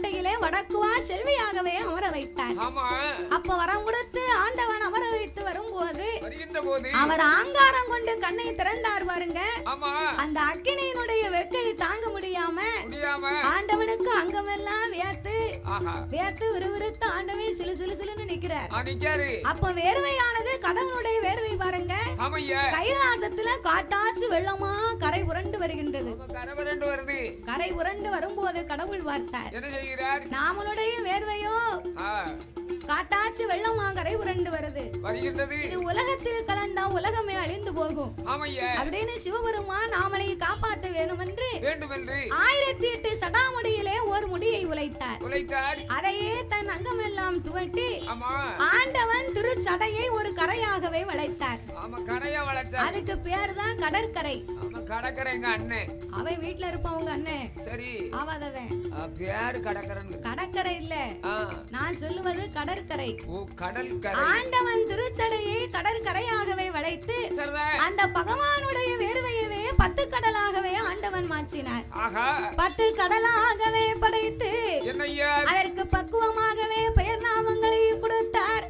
சடாமுடியிலே வடக்குவா செல்வியாகவே அமர வைத்தார். அப்ப வரம் கொடுத்து ஆண்டவன் அமர வைத்து வரும்போது அவர் ஆங்காரம் கொண்டு கண்ணை திறந்தார் பாருங்க. அந்த அக்கினியினுடைய வெக்கையை தாங்க முடியாம ஆண்டவனுக்கு அங்கமெல்லாம் வியர்த்து விறுவிறுத்து ஆண்டவே சிலு சிலு சிலுன்னு நிக்கிறார். அப்ப வேர்வையானது கடவுளுடைய வேர்வை பாருங்க. கைலாசத்துல காட்டாச்சு வெள்ளமா கரை புரண்டு வருகின்றது. கரை புரண்டு வரும்போது கடவுள் பார்த்தார், நாமளுடைய வேர்வையோ காட்டாச்சு வெள்ளமா கரை புரண்டு வருது. இது உலகத்தில் கலந்தா உலகமே அழிந்து போகும் அப்படின்னு சிவபெருமான் நாமளை காப்பாற்ற வேண்டும் என்று 1008 சடாமுடியிலே ஒரு முடியை உழைத்தார். அதையே தன் அங்கமெல்லாம் துவட்டி ஆண்டவன் திருச்சடையை ஒரு கரையாகவே வளைத்தார். அதுக்கு பேர் தான் கடற்கரை. அவை வீட்டுல இருப்பவங்க அண்ணன் சரி ஆவாதவன் பேரு கடற்கரை இல்ல, நான் சொல்லுவது கடற்கரை. ஆண்டவன் திருச்சடையை கடற்கரையாகவே வளைத்து அந்த பகவானுடைய வேர்வையவே 10 கடலாகவே ஆண்டவன் மாற்றினார். 10 கடலாகவே படைத்து அதற்கு பக்குவமாகவே பெயர் நாமங்களை கொடுத்தார்.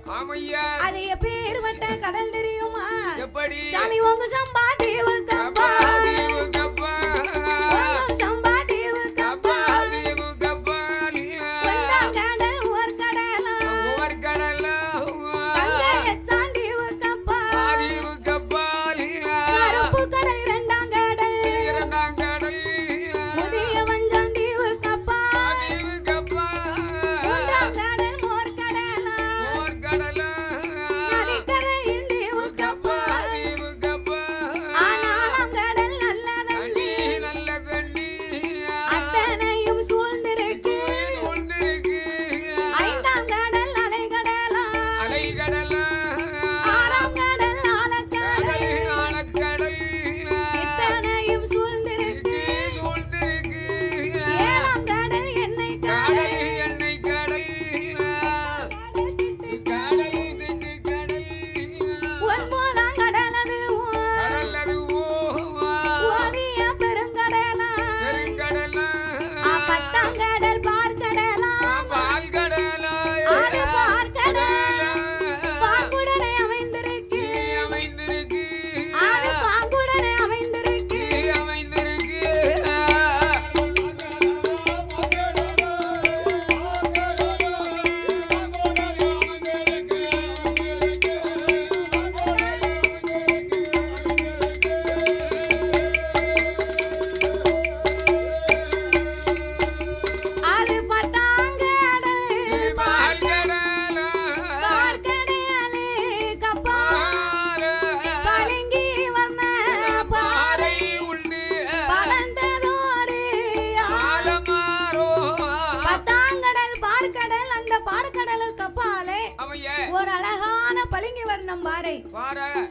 அது எப்பேர் வட்ட கடல் தெரியுமா? சாமி உங்க சம்பாதி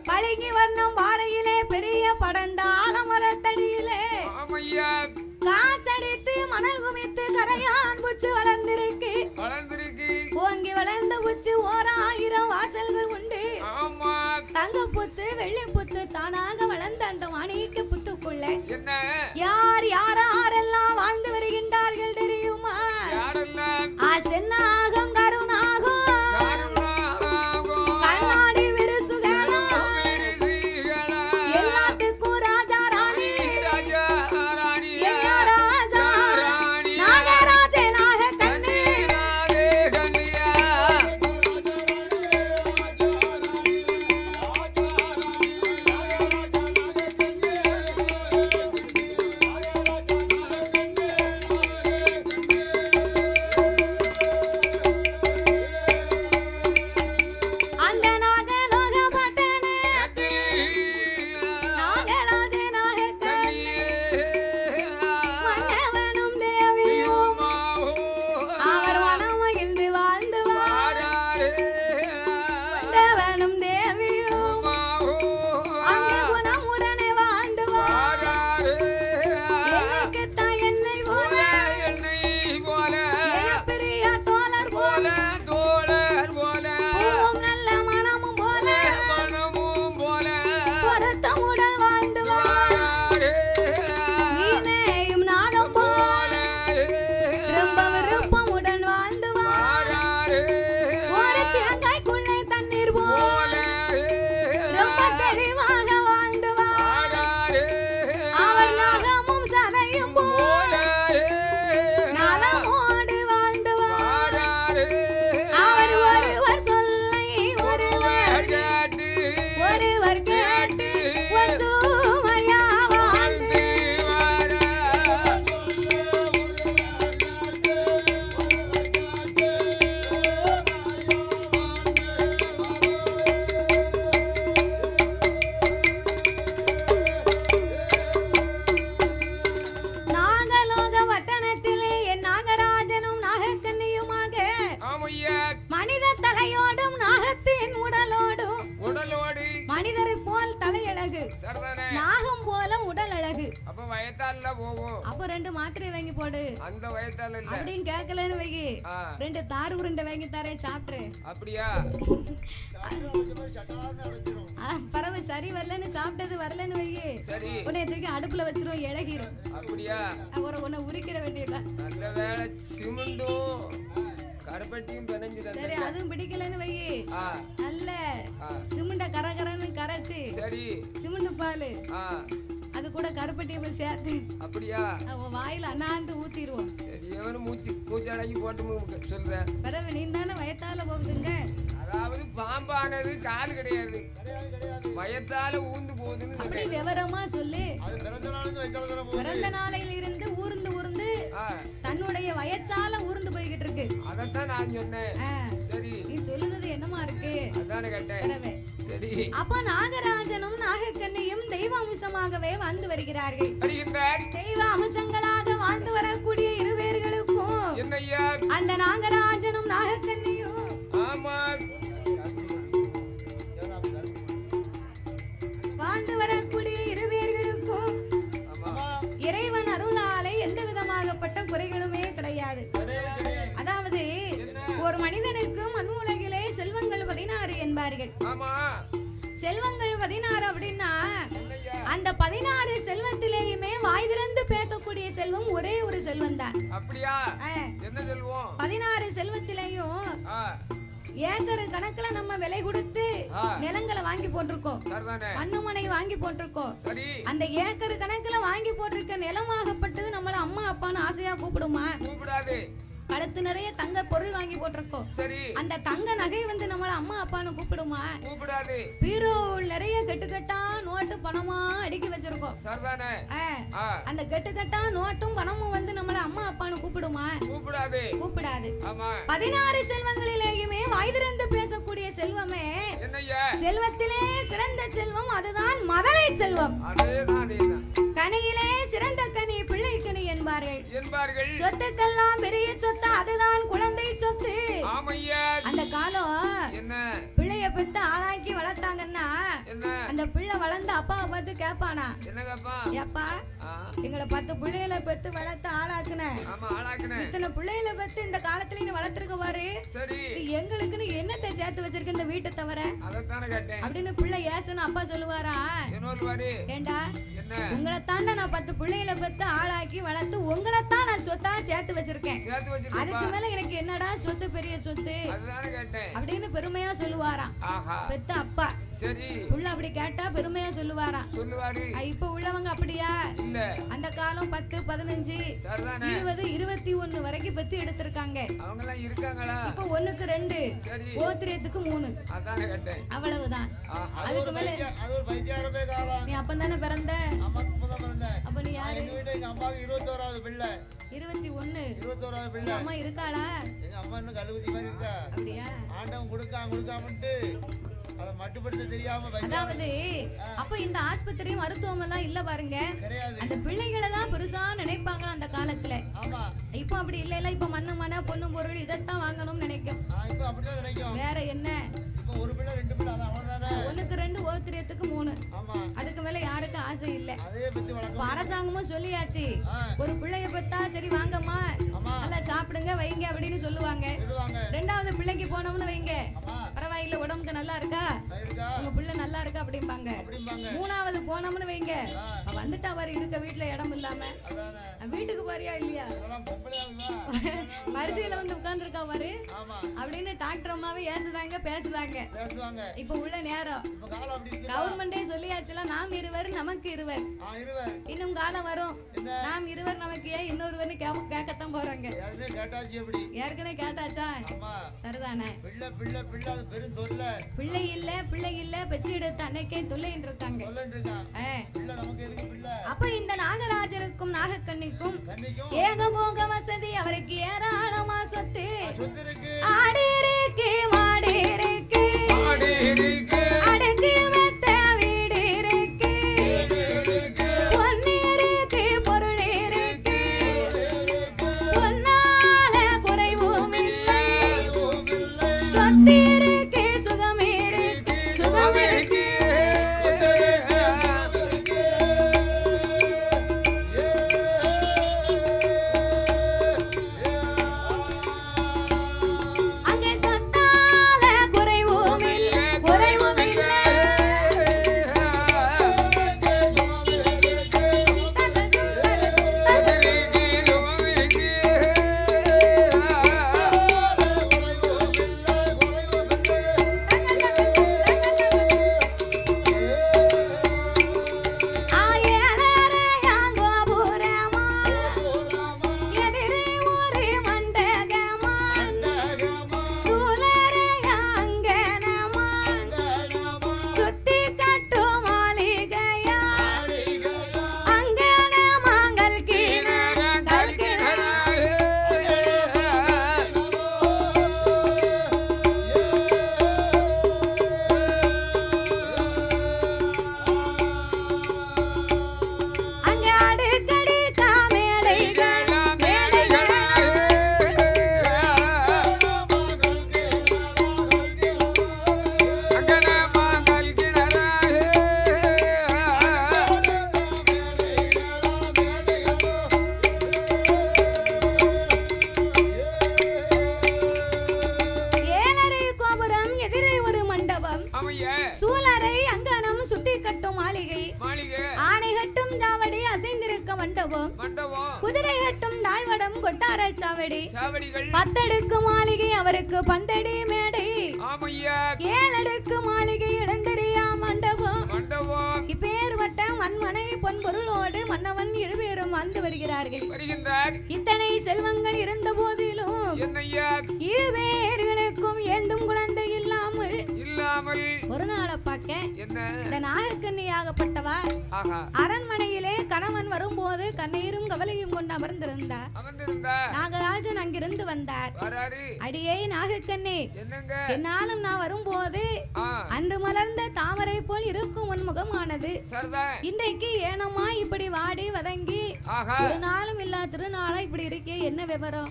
பளிங்கு வர்ணம் பாறையிலே பெரிய படந்தால மரத்தடியிலே காற்றடித்து மணல் குமித்து கரையான் பூச்சி வளர்ந்திருக்கு. ஓங்கி வளர்ந்த பூச்சி 1000 வாசல்கள் உண்டு. தங்க புத்து வெள்ளி புத்து தானாக வளர்ந்த அந்த மாணிக்க புத்துக்குள்ள யார் யாரெல்லாம் வாழ்ந்து வருகின்றார்கள் தெரியுமா? சென்னாகம் கருணாகம் கண்ணாடி விருசுகளும் எல்லாத்துக்கும் ராஜா ராணி வயத்தால போகும். அப்ப 2 மாத்திரை வாங்கி போடு. அந்த வயத்தால இல்ல. அப்படியும் கேட்கலன்னு வை. 2 தார் உருண்டை வாங்கி தரேன் சாப்பிட்டு. அப்படியா? பரவ சரி வரலன்னு சாப்பிட்டது வரலன்னு வை. சரி. உன்னை தூக்கி அடுப்புல வச்சிரும் இழகிரும். அப்படியா? உன்னை உரிக்கிற வேண்டியதான். நல்ல வேலை சிமெண்டும் கருப்பட்டியும் பிணைஞ்சு. சரி அதுவும் பிடிக்கலன்னு வை. நல்ல சிமெண்ட கரகரன்னு கரைச்சு. சரி. சிமெண்ட் பால் அது கூட கருப்பட்டியும் சேர்த்து. அப்படியா? வாயில அண்ணாந்து ஊத்திடுவோம். சரி எவனு மூச்சாடகி போட்டு சொல்றேன். பிறகு நீ தானே வயத்தால போகுதுங்க. அதாவது பாம்பானது கால் கிடையாது, வயத்தால ஊந்து போகுதுன்னு அப்படி விவரமா சொல்லு. பிறந்த நாளையில இருந்து ஊர்ந்து ஊர்ந்து தன்னுடைய வயசால ஊர்ந்து போய்கிட்டு இருக்கு. அதத்தான் நான் சொன்னேன். சரி நீ சொல்லுறது என்னமா இருக்கு? அதானே கேட்டேன். சரி. அப்ப நாகராஜனும் நாகக்கண்ணியும் தெய்வ அம்சமாகவே வாழ்ந்து வருகிறார்கள். தெய்வ அம்சங்களாக வாழ்ந்து வரக்கூடிய இருவேர்களுக்கும் அந்த நாகராஜனும் நாகக்கண்ணியும் வாழ்ந்து வரக்கூடிய இருவேர்களுக்கும் இறைவன் அருளாலே எந்த விதமாகப்பட்ட குறைகளுமே கிடையாது. அதாவது ஒரு மனிதனுக்கு மண் உலகிலே செல்வங்கள் 16 என்பார்கள். செல்வங்கள் 16 அப்படின்னா அந்த 16 செல்வத்திலேயுமே வாய் திறந்து பேசக்கூடிய செல்வம் ஒரே ஒரு செல்வம் தான். அப்படியா? என்ன செல்வம்? 16 செல்வத்திலேயும் ஏக்கர் கணக்குல நம்ம விலை கொடுத்து நிலங்களை வாங்கி போட்டிருக்கோம், மண்ணுமனை வாங்கி போட்டிருக்கோம். அந்த ஏக்கர் கணக்குல வாங்கி போட்டிருக்க நிலமாகப்பட்டது நம்மள அம்மா அப்பான்னு ஆசையா கூப்பிடுமா? கூப்பிடாது. கழுத்து நிறைய தங்க பொருள் வாங்கி போட்டிருக்கோம். சரி. அந்த தங்க நகை வந்து நம்மள அம்மா அப்பான்னு கூப்பிடுமா? கூப்பிடாது. பீரோ நிறைய கெட்டுக்கட்டா நோட்டு பணமா அடுக்கி வச்சிருக்கோம். சரிதானே? அந்த கெட்டுக்கட்டா நோட்டும் பணமும் வந்து நம்மள அம்மா அப்பான்னு கூப்பிடுமா? கூப்பிடாது. கூப்பிடாது. 16 செல்வங்களிலேயுமே வாய் திறந்து பேசக்கூடிய செல்வமே செல்வத்திலே சிறந்த செல்வம், அதுதான் மதலை செல்வம். கனியிலே சிறந்த கனி பிள்ளை கனி என்பார்கள். சொத்துக்கெல்லாம் பெரிய சொத்து, அதுதான் குழந்தை சொத்து. அந்த காலம் பிள்ளைய பெத்து ஆளாக்கி வளர்த்தாங்கன்னா அந்த பிள்ளை வளர்ந்து அப்பாவை பார்த்து கேட்பானா, எப்பா எங்களை 10 பிள்ளைகளை பெத்து வளர்த்து ஆளாக்குன, இத்தனை பிள்ளைகளை பெத்து இந்த காலத்துல நீ வளர்த்துருக்க பாரு, எங்களுக்குன்னு என்னத்தை சேர்த்து வச்சிருக்க இந்த வீட்டை தவிர அப்படின்னு பிள்ளை ஏசுன்னு அப்பா சொல்லுவாரா? ஏண்டா உங்களை தாண்டா நான் 10 பிள்ளைகளை பெத்து ஆளாக்கி வளர்த்து உங்களைத்தான் நான் சொத்தா சேர்த்து வச்சிருக்கேன், அதுக்கு மேல எனக்கு என்னடா சொத்து பெரிய சொத்து அப்படின்னு பெருமையா சொல்லுவாராம் பெத்த அப்பா. சரி. உள்ள அப்படி கேட்டா பெருமையா சொல்லுவாராம். இப்ப உள்ளவங்க அப்படியா? அந்த காலம் 10, 15, 20, 21 வரைக்கும் பெத்து எடுத்திருக்காங்க. இப்ப 1க்கு 2, ஓத்திரியத்துக்கு 3, அவ்வளவுதான். அதுக்கு மேல நீ அப்பதானே பிறந்த? அப்ப நீ யாரு? 21வது பிள்ளை. 21வது பிள்ளை. அம்மா இருக்காளா? எங்க அம்மா இன்னும் கல்லுகுதி மாதிரி இருக்கா. அப்படியா? ஆண்டவன் கொடுக்காமட்டு அத மட்டுப்படுத்த தெரியாம. அதாவது அப்ப இந்த ஆஸ்பத்திரி மருத்துவம் எல்லாம் இல்ல பாருங்க, அந்த பிள்ளைகளை தான் பெருசா நினைப்பாங்க அந்த காலத்துல. ஆமா. இப்போ அப்படி இல்ல, இப்ப மண்ணு பொண்ணு பொருள் இதத்தான் வாங்கணும்னு நினைக்கும். இப்ப அப்படிதான் நினைக்கும். வேற என்ன? இப்ப ஒரு பிள்ளை 2 பிள்ளை அவ்வளவுதானே. 1க்கு 2, ஓத்திரியத்துக்கு 3. ஆமா. அதுக்கு மேல யாருக்கு ஆசை இல்ல. அதே பத்தி வளர்க்க அரசாங்கமும் சொல்லியாச்சு, ஒரு பிள்ளைய பெத்தா சரி வாங்கம்மா நல்லா சாப்பிடுங்க வைங்க அப்படின்னு சொல்லுவாங்க. 2வது பிள்ளைக்கு போனோம்னு வைங்க, பரவாயில்ல உடம்புக்கு நல்லா இருக்கா, உங்க பிள்ளை நல்லா இருக்கா அப்படிம்பாங்க. 3வது போனோம்னு வைங்க, வந்துட்டா வர இருக்க வீட்டுல இடம் இல்லாம வீட்டுக்கு பாரியா இல்லையா, வரிசையில வந்து உட்கார்ந்துருக்கா பாரு அப்படின்னு டாக்டர் அம்மாவே ஏசுதாங்க பேசுதாங்க. இப்ப உள்ள நேரம் கவர்மெண்டே சொல்லியாச்சுல, நாம் இருவர் நமக்கு இருவர், இன்னும் காலம் வரும் நாம் இருவர் நமக்கு ஏன் இன்னொருவர்னு கேட்கத்தான் போறாங்க. ஏற்கனவே கேட்டாச்சா? சரிதானே? பிள்ளை இல்ல பெச்சு எடுத்த அன்னைக்கே தொல்லைன்னு இருக்காங்க. அப்ப இந்த நாகராஜனுக்கும் நாகக்கண்ணிக்கும் ஏகபோக வசதி, அவருக்கு ஏராளமா சொத்து, ஆடி இருக்கு மாடி இருக்கு, அடக்கு மெத்த வீடு இருக்கு, பொண்ணு இருக்கு பொருள் இருக்கு, பொன்னால குறைவும் இல்லை, சொத்து இருக்கு சுகம் இருக்கு, சுகம் இருக்கு. சாவடி சாவடிகள் 10 அடுக்கு மாளிகை அவருக்கு பந்தடி மேடை ஆமையா 7 அடுக்கு மாளிகை இளந்தரியா மண்டபம் மண்டபம் இப்பேற்பட்ட மண்மனை பொன்பொருளோடு மன்னவன் இருவேரும் வந்து வருகிறார்கள் வருகின்றார் இத்தனை செல்வங்கள் இருந்த போதிலும் என்னையா இருவேர்களுக்கும் ஏந்தும் குழந்தை இல்லாமல் ஒரு நாளை பார்க்க என்ன இந்த நாகக்கன்னியாகப்பட்டவா ஆஹா அரண்மனையிலே கணவன் வரும்போது கண்ணீரும் கவலையும் கொண்டு அமர்ந்திருந்தார் நாகராஜன் அங்கிருந்து வந்தார் அடியே நாகக்கண்ணி என்னங்க என்னாலும் நான் வரும்போது அன்று மலர்ந்த தாமரை போல் இருக்கும் உன் முகமானது இன்றைக்கு ஏனம்மா இப்படி வாடி வதங்கி ஒரு நாளும் இல்ல திருநாளா இப்படி இருக்கே என்ன விவரம்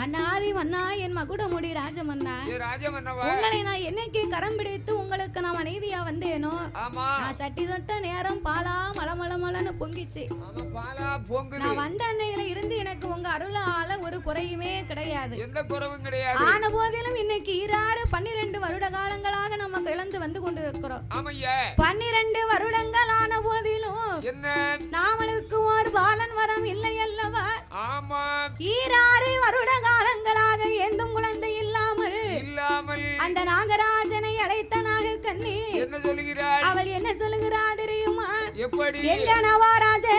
மன்னாரி மன்னா என் மகுடமுடி ராஜமன்னா உங்களை நான் என்னைக்கு கரம் பிடித்து உங்களுக்கு நான் மனைவியா வந்தேனோ நான் சட்டி தொட்ட நேரம் பாலா மலமளமளன்னு பொங்கிச்சு நான் வந்த அன்னையில இருந்து எனக்கு உங்க அருளால ஒரு குறையுமே கிடையாது ஆன போதிலும் இன்னைக்கு 12 வருட காலங்களாக நம்ம இழந்து வந்து கொண்டு இருக்கிறோம் 12 வருடங்கள் ஆன போதிலும் நாமளுக்கு ஒரு பாலன் வரம் இல்லை அல்லவா 6 வருட காலங்களாக எந்தும் குழந்தை இல்லாமல் அந்த நாகராஜனை அழைத்த நாகக்கண்ணி அவள் என்ன சொல்லுகிறாள் தெரியுமா எங்க நவராஜே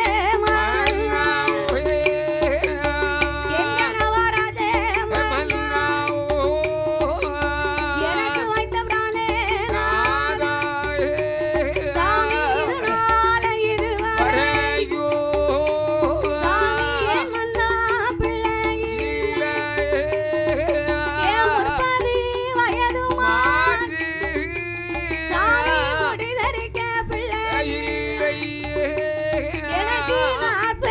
எனக்கு 40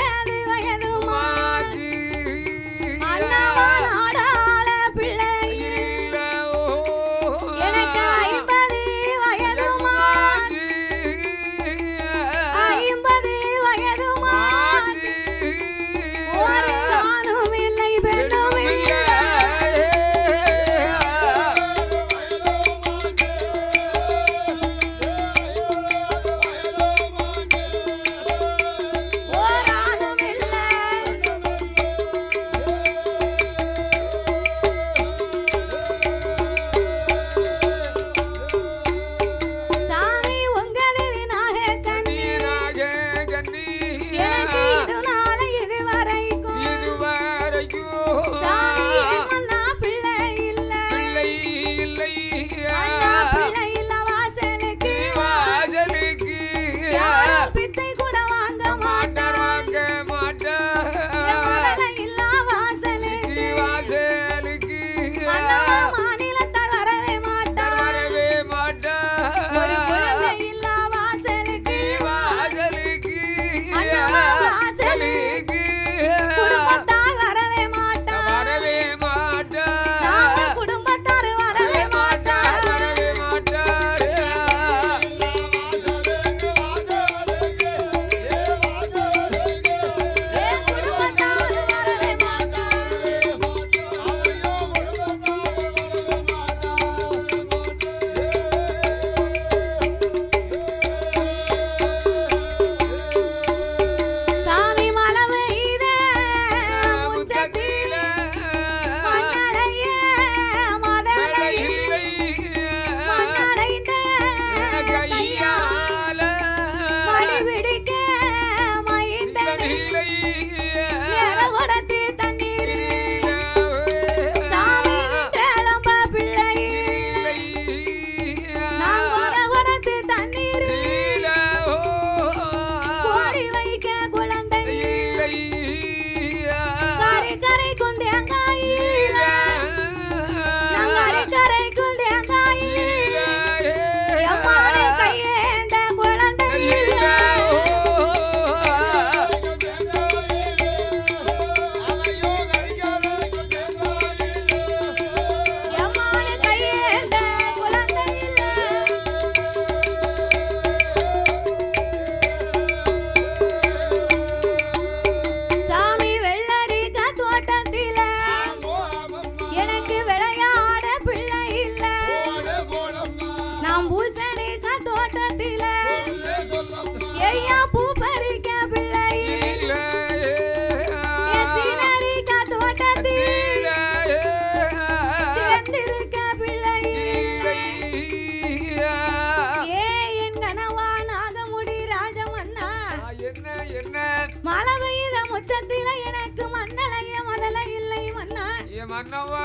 அடிய மன்னவா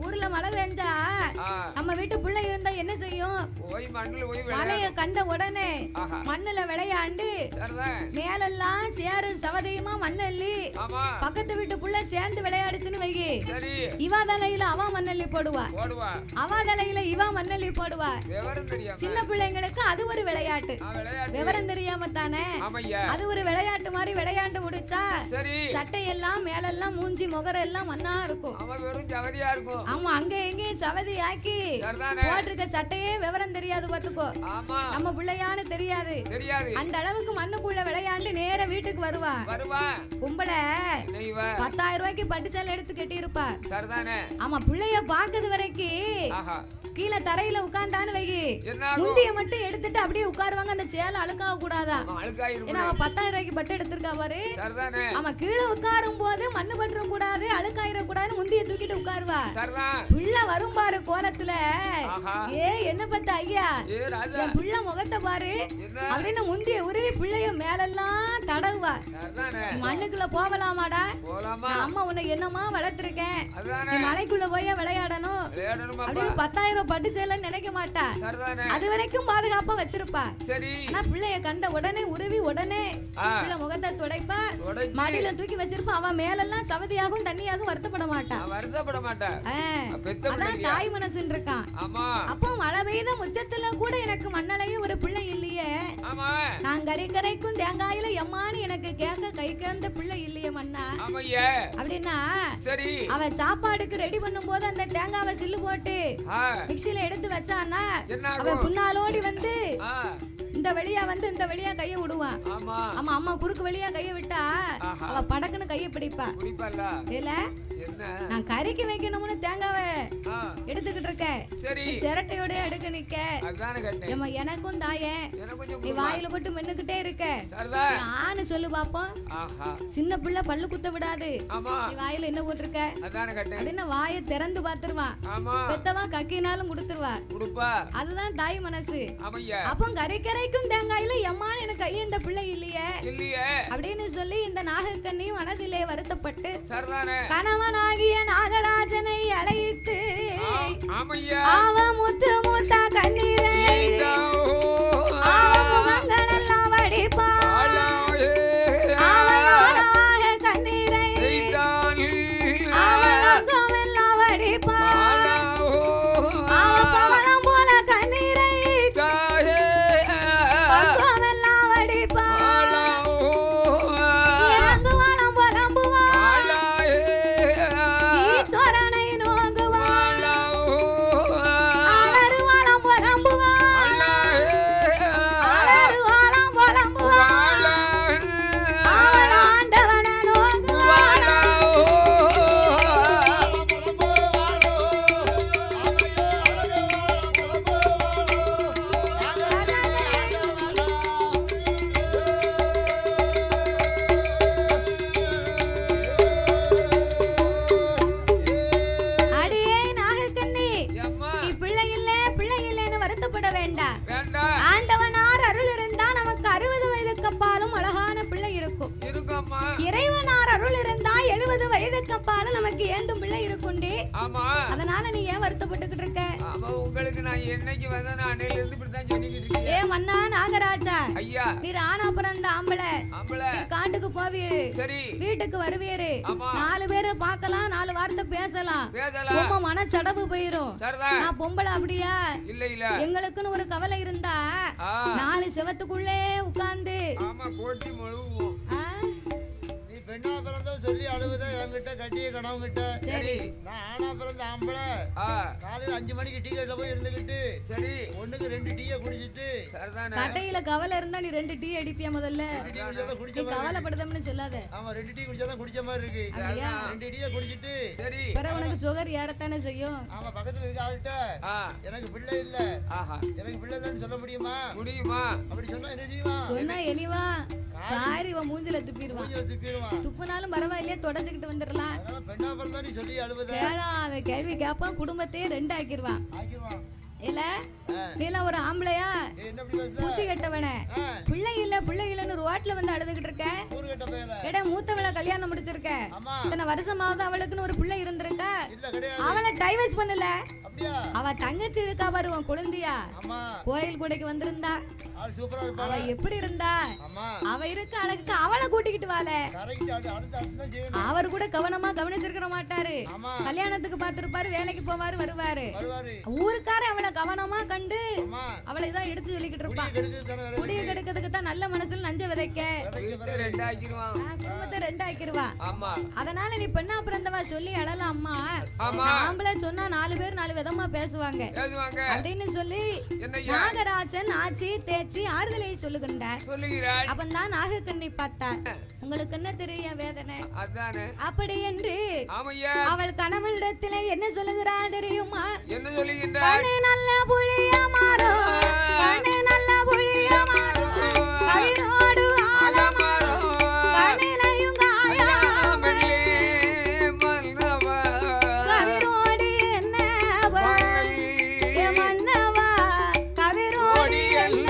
ஊர்ல மழை பெஞ்சா நம்ம வீட்டு பிள்ளை இருந்தா என்ன செய்யும்? போய் மண்ணுல போய் மழைய கண்ட உடனே ஆஹா. மண்ணுல விளையாண்டு சரிதான். மேலெல்லாம் சேரு சவதையுமா மண்ணள்ளி ஆமா பக்கத்து வீட்டு புள்ள சேர்ந்து விளையாடுச்சுன்னு வைகி சரி இவா தலையில அவ மண்ணள்ளி போடுவா, போடுவா அவ தலையில இவ மண்ணள்ளி போடுவா. விவரம் தெரியாம சின்ன பிள்ளைங்களுக்கு அது ஒரு விளையாட்டு. விளையாட்டு விவரம் தெரியாம தானே ஆமையா அது ஒரு விளையாட்டு மாதிரி விளையாண்டு முடிச்சா சரி சட்டையெல்லாம் மேலெல்லாம் மூஞ்சி முகரம் எல்லாம் மண்ணா இருக்கும். அவன் வெறும் ஜவதியா இருக்கும். ஆமா அங்க எங்கேயும் சவதி ஆக்கி சரிதானே. போட்டிருக்க சட்டையே விவரம் தெரியாது பாத்துக்கோ. ஆமா நம்ம பிள்ளையான்னு தெரியாது. தெரியாது. அந்த அளவுக்கு மண்ணுக்குள்ள விளையாண்டு நேர வீட்டுக்கு வருவா. வருவா கும்பல என்ன இவ 10,000 ரூபாய்க்கு பட்டுச்சாலை எடுத்து கட்டி இருப்பா. சரிதானே. ஆமா பிள்ளைய பாக்குறது வரைக்கும் ஆஹா கீழே தரையில உட்கார்ந்தான்னு வைகி என்ன ஆகும்? முந்திய மட்டும் எடுத்துட்டு அப்படியே உட்காருவாங்க. அந்த சேலை அழுக்காக கூடாதா? அழுக்காயிருக்கும். ஏன்னா அவ 10,000 ரூபாய்க்கு பட்டு எடுத்திருக்கா பாரு. சரிதானே. ஆமா கீழே உட்காரும் போது மண்ணு பற்றும் கூடாது அழுக்காயிர கூடாதுன்னு முந்திய தூக்கிட்டு உட்காருவா. சரிதான். புள்ள வரும் பாரு கோலத்துல. ஆஹா ஏ என்ன பத்த ஐயா ஏ ராஜா என் புள்ள முகத்தை பாரு என்ன அப்படின்னு முந்திய உருவி பிள்ளைய மேலெல்லாம் தடவுவா. சரிதானே. மண்ணுக்குள்ள போகலாமாடா? போலாமா? நான் அம்மா உன்னை என்னமா வளர்த்திருக்கேன், அதுதானே. நீ மலைக்குள்ள போய் விளையாடணும் விளையாடணுமா அப்படின்னு 10,000 பட்டு சேலைன்னு நினைக்க மாட்டா. சரிதானே. அது வரைக்கும் பாதுகாப்பா வச்சிருப்பா. சரி ஆனா பிள்ளைய கண்ட உடனே உருவி உடனே ஆ பிள்ளை முகத்தை துடைப்பா, உடைச்சி மடியில தூக்கி வச்சிருப்பா. அவன் மேலெல்லாம் சவதியாகும் தண்ணியாகும் வருத்தப்பட மாட்டா. நான் வருத்தப்பட மாட்டேன். பெத்த அதான் பிள்ளைங்க. தாய் மனசுன்னு இருக்கான். ஆமா அப்போ மழை பெய்த முச்சத்துல கூட எனக்கு மண்ணலையும் ஒரு பிள்ளை இல்லையே, ஆமா நான் கரைக்கும் தேங்காயில எம்மானு எனக்கு கேட்க கை கேந்த பிள்ளை இல்லையே மண்ணா ஆமையா அப்படின்னா சரி அவன் சாப்பாடுக்கு ரெடி பண்ணும் போது அந்த தேங்காவை சில்லு போட்டு ஆ மிக்சியில எடுத்து வச்சான்னா என்ன அவன் ஆகும்? புண்ணாலோடி வந்து ஆ இந்த வழியா வந்து இந்த வழியா கைய விடுவான். ஆமா ஆமா அம்மா குறுக்கு வழியா கைய விட்டா ஆஹா. அவ படக்குன்னு கைய பிடிப்பா. குடிப்பல்ல இல்ல என்ன நான் கறிக்கு வைக்கணும்னு தேங்காவை ஆ எடுத்துக்கிட்டு இருக்கேன், சரி சிரட்டையோட எடுக்க நிக்க. அதானே கேட்டேன். ஏம்மா எனக்கும் தாயே எனக்கு கொஞ்சம் நீ குடுமா. வாயில போட்டு மென்னுக்கிட்டே இருக்க. சரிதா. ஆன்னு சொல்லு பாப்போம். ஆஹா சின்ன பிள்ளை பல்லு குத்த விடாது. ஆமா நீ வாயில என்ன போட்டிருக்க அதானே கேட்டேன். அப்படின்னு வாயை திறந்து பாத்துருவான். ஆமா பெத்தவா கக்கினாலும் கொடுத்துருவா. குடுப்பா. அதுதான் தாய் மனசு. ஆமையா அப்போ கரைக்கும் தேங்காயில எம்மான்னு எனக்கு கைய இந்த பிள்ளை இல்லையே இல்லையே அப்படின்னு சொல்லி இந்த நாகக்கண்ணி மனதிலே வருத்தப்பட்டு சரிதானே. கணவனாகிய நாகராஜனை அழைத்து ஆமையா அவ முத்து முத்தா கண்ணீரை அவ முகங்கள் எல்லாம் வடிப்பா. அவளாக கண்ணீரை அவள் அங்கம் எல்லாம் வடிப்பா. அவ பவளம் போல கண்ணீரை அங்கம் எல்லாம் வடிப்பா. இறங்குவாளம் புலம்புவா, ஈஸ்வரனை நோங்குவா. அலறுவாளம் புலம்புவா, அலறுவாளம் புலம்புவா. அவள் ஆண்டவனை நோங்குவா. அடியே நாகக்கண்ணி, அம்மா நீ பிள்ளை இல்லைன்னு வருத்தப்பட வேண்டாம். வேண்டாம் ஆண்டவனார் அருள் இருந்தா நமக்கு 60 வயதுக்கு அப்பாலும் அழகான பிள்ளை இருக்கும். இருக்கும்மா. இறைவனார் அருள் இருந்தா 70 வயதுக்கு அப்பாலும் நமக்கு ஏந்தும் பிள்ளை இருக்குண்டி. ஆமா அதனால நீ ஏன் வருத்தப்பட்டுக்கிட்டு இருக்க? ஆமா உங்களுக்கு நான் என்னைக்கு வந்தா நான் அன்னையில இருந்து இப்படித்தான் சொல்லிக்கிட்டு இருக்கேன். ஏ மன்னா நாகராஜா, ஐயா நீர் ஆனா பிறந்த ஆம்பளை, ஆம்பள நீர் காட்டுக்கு போவீரு, சரி வீட்டுக்கு வருவீரு, ஆமா 4 பேரை பார்க்கலாம், 4 வார்த்தை பேசலாம். பேசலாம். உங்க மனச்சடவு போயிரும். சரிதா. நான் பொம்பளை அப்படியா? இல்ல இல்ல எங்களுக்குன்னு ஒரு கவலை இருந்தா ஆ 4 செவத்துக்குள்ளே உட்கார்ந்து ஆமா கோட்டி முழுவோம். நீ பெண்ணா பிறந்த சொல்லி அழுவுத என்கிட்ட கட்டிய கணவங்கிட்ட. சரி நான் ஆனா பிறந்த ஆம்பளை ஆ காலையில 5 மணிக்கு டீ கடையில போய் இருந்துகிட்டு சரி ஒண்ணுக்கு 2 டீயை குடிச்சிட்டு சரிதானே. கட்டையில கவலை இருந்தா நீ 2 டீ அடிப்பியா முதல்ல? 2 டீ குடிச்சாதான் குடிச்ச நீ மாதிரி இருக்கு. கவலைப்படுதம்னு சொல்லாத. ஆமா 2 டீ குடிச்சாதான் குடிச்ச மாதிரி இருக்கு. அப்படியா? 2 டீயை குடிச்சிட்டு சரி பிறகு உனக்கு சுகர் ஏறத்தானே செய்யும். ஆமா பக்கத்துல இருக்க ஆள்கிட்ட ஆ எனக்கு பிள்ளை இல்ல, ஆஹா எனக்கு பிள்ளை இல்லைன்னு சொல்ல முடியுமா? முடியுமா? அப்படி சொன்னா என்ன செய்வான்? சொன்னா எனிவா சாரி உன் மூஞ்சில துப்பிடுவான். மூஞ்சில துப்பிடுவான். துப்புனாலும் பரவாயில்லையே தொடச்சுக்கிட்டு வந்துடலாம். அதனால பெண்ணா பிறந்தா நீ சொல்லி அழுவுத கேளா அந்த கேள்வி கேட்பான், குடும்பத்தையே 2 ஆக்கிடுவான். ஆக்கிடுவான். இல்ல நீ எல்லாம் ஒரு ஆம்பளையா என்ன இப்படி பேசுற? புத்தி கெட்டவனே பிள்ளை இல்லன்னு ரோட்ல வந்து அழுதுகிட்டு இருக்க ஊரு கட்ட பேர. எடா மூத்தவளை கல்யாணம் முடிச்சிருக்க ஆமா. இத்தனை வருஷமாவது அவளுக்குன்னு ஒரு பிள்ளை இருந்திருக்க இல்ல கிடையாது. அவளை டைவர்ஸ் பண்ணல அப்படியா? அவ தங்கச்சி இருக்கா பாரு உன் குழந்தையா ஆமா. கோயில் கூடைக்கு வந்திருந்தா ஆள் சூப்பரா அவ இருப்பாளா? எப்படி இருந்தா ஆமா. அவ இருக்க அழகுக்கு அவளை கூட்டிக்கிட்டு வாழ கரெக்ட். அடுத்து தான் செய்யணும். அவர் கூட கவனமா கவனிச்சிருக்க மாட்டாரு ஆமா. கல்யாணத்துக்கு பாத்துருப்பாரு வேலைக்கு போவாரு வருவாரு வருவாரு. ஊருக்கார அவளை கவனமா கண்டு ஆமா. அவளை இதான் எடுத்து சொல்லிக்கிட்டு இருப்பான் கெடுக்குது தானே வேற. குடிய கெடுக்கிறதுக்கு தான் நல்ல மனசுல நஞ்ச விதைக்க வீட்டை ரெண்டாக்கிடுவான். குடும்பத்தை ரெண்டாக்கிடுவா ஆமா அதனால நீ பெண்ணா பிறந்தவா சொல்லி அழலாம் அம்மா ஆமா. ஆம்பளை சொன்னா 4 பேர் 4 விதமா பேசுவாங்க பேசுவாங்க. அப்படின்னு சொல்லி என்னய்யா? நாகராஜன் ஆச்சி தேச்சி ஆறுதலை சொல்லுகின்றார் சொல்லுகிறாள். அப்பந்தான் நாகக்கண்ணி பார்த்தார் உங்களுக்கு என்ன தெரியும் வேதனை அதானே. அப்படி என்று ஆமையா. அவள் கணவனிடத்திலே என்ன சொல்லுகிறாள் தெரியுமா என்ன சொல்லுகின்றாள்? கண்ணு நல்ல புளிய மாறும் கண்ணு நல்ல புளிய மாறும் கவினோடு ஆலமரம் கண்ணிலையும் காயாமலே கவிரோடி என்ன மன்னவா கவிரோடி என்ன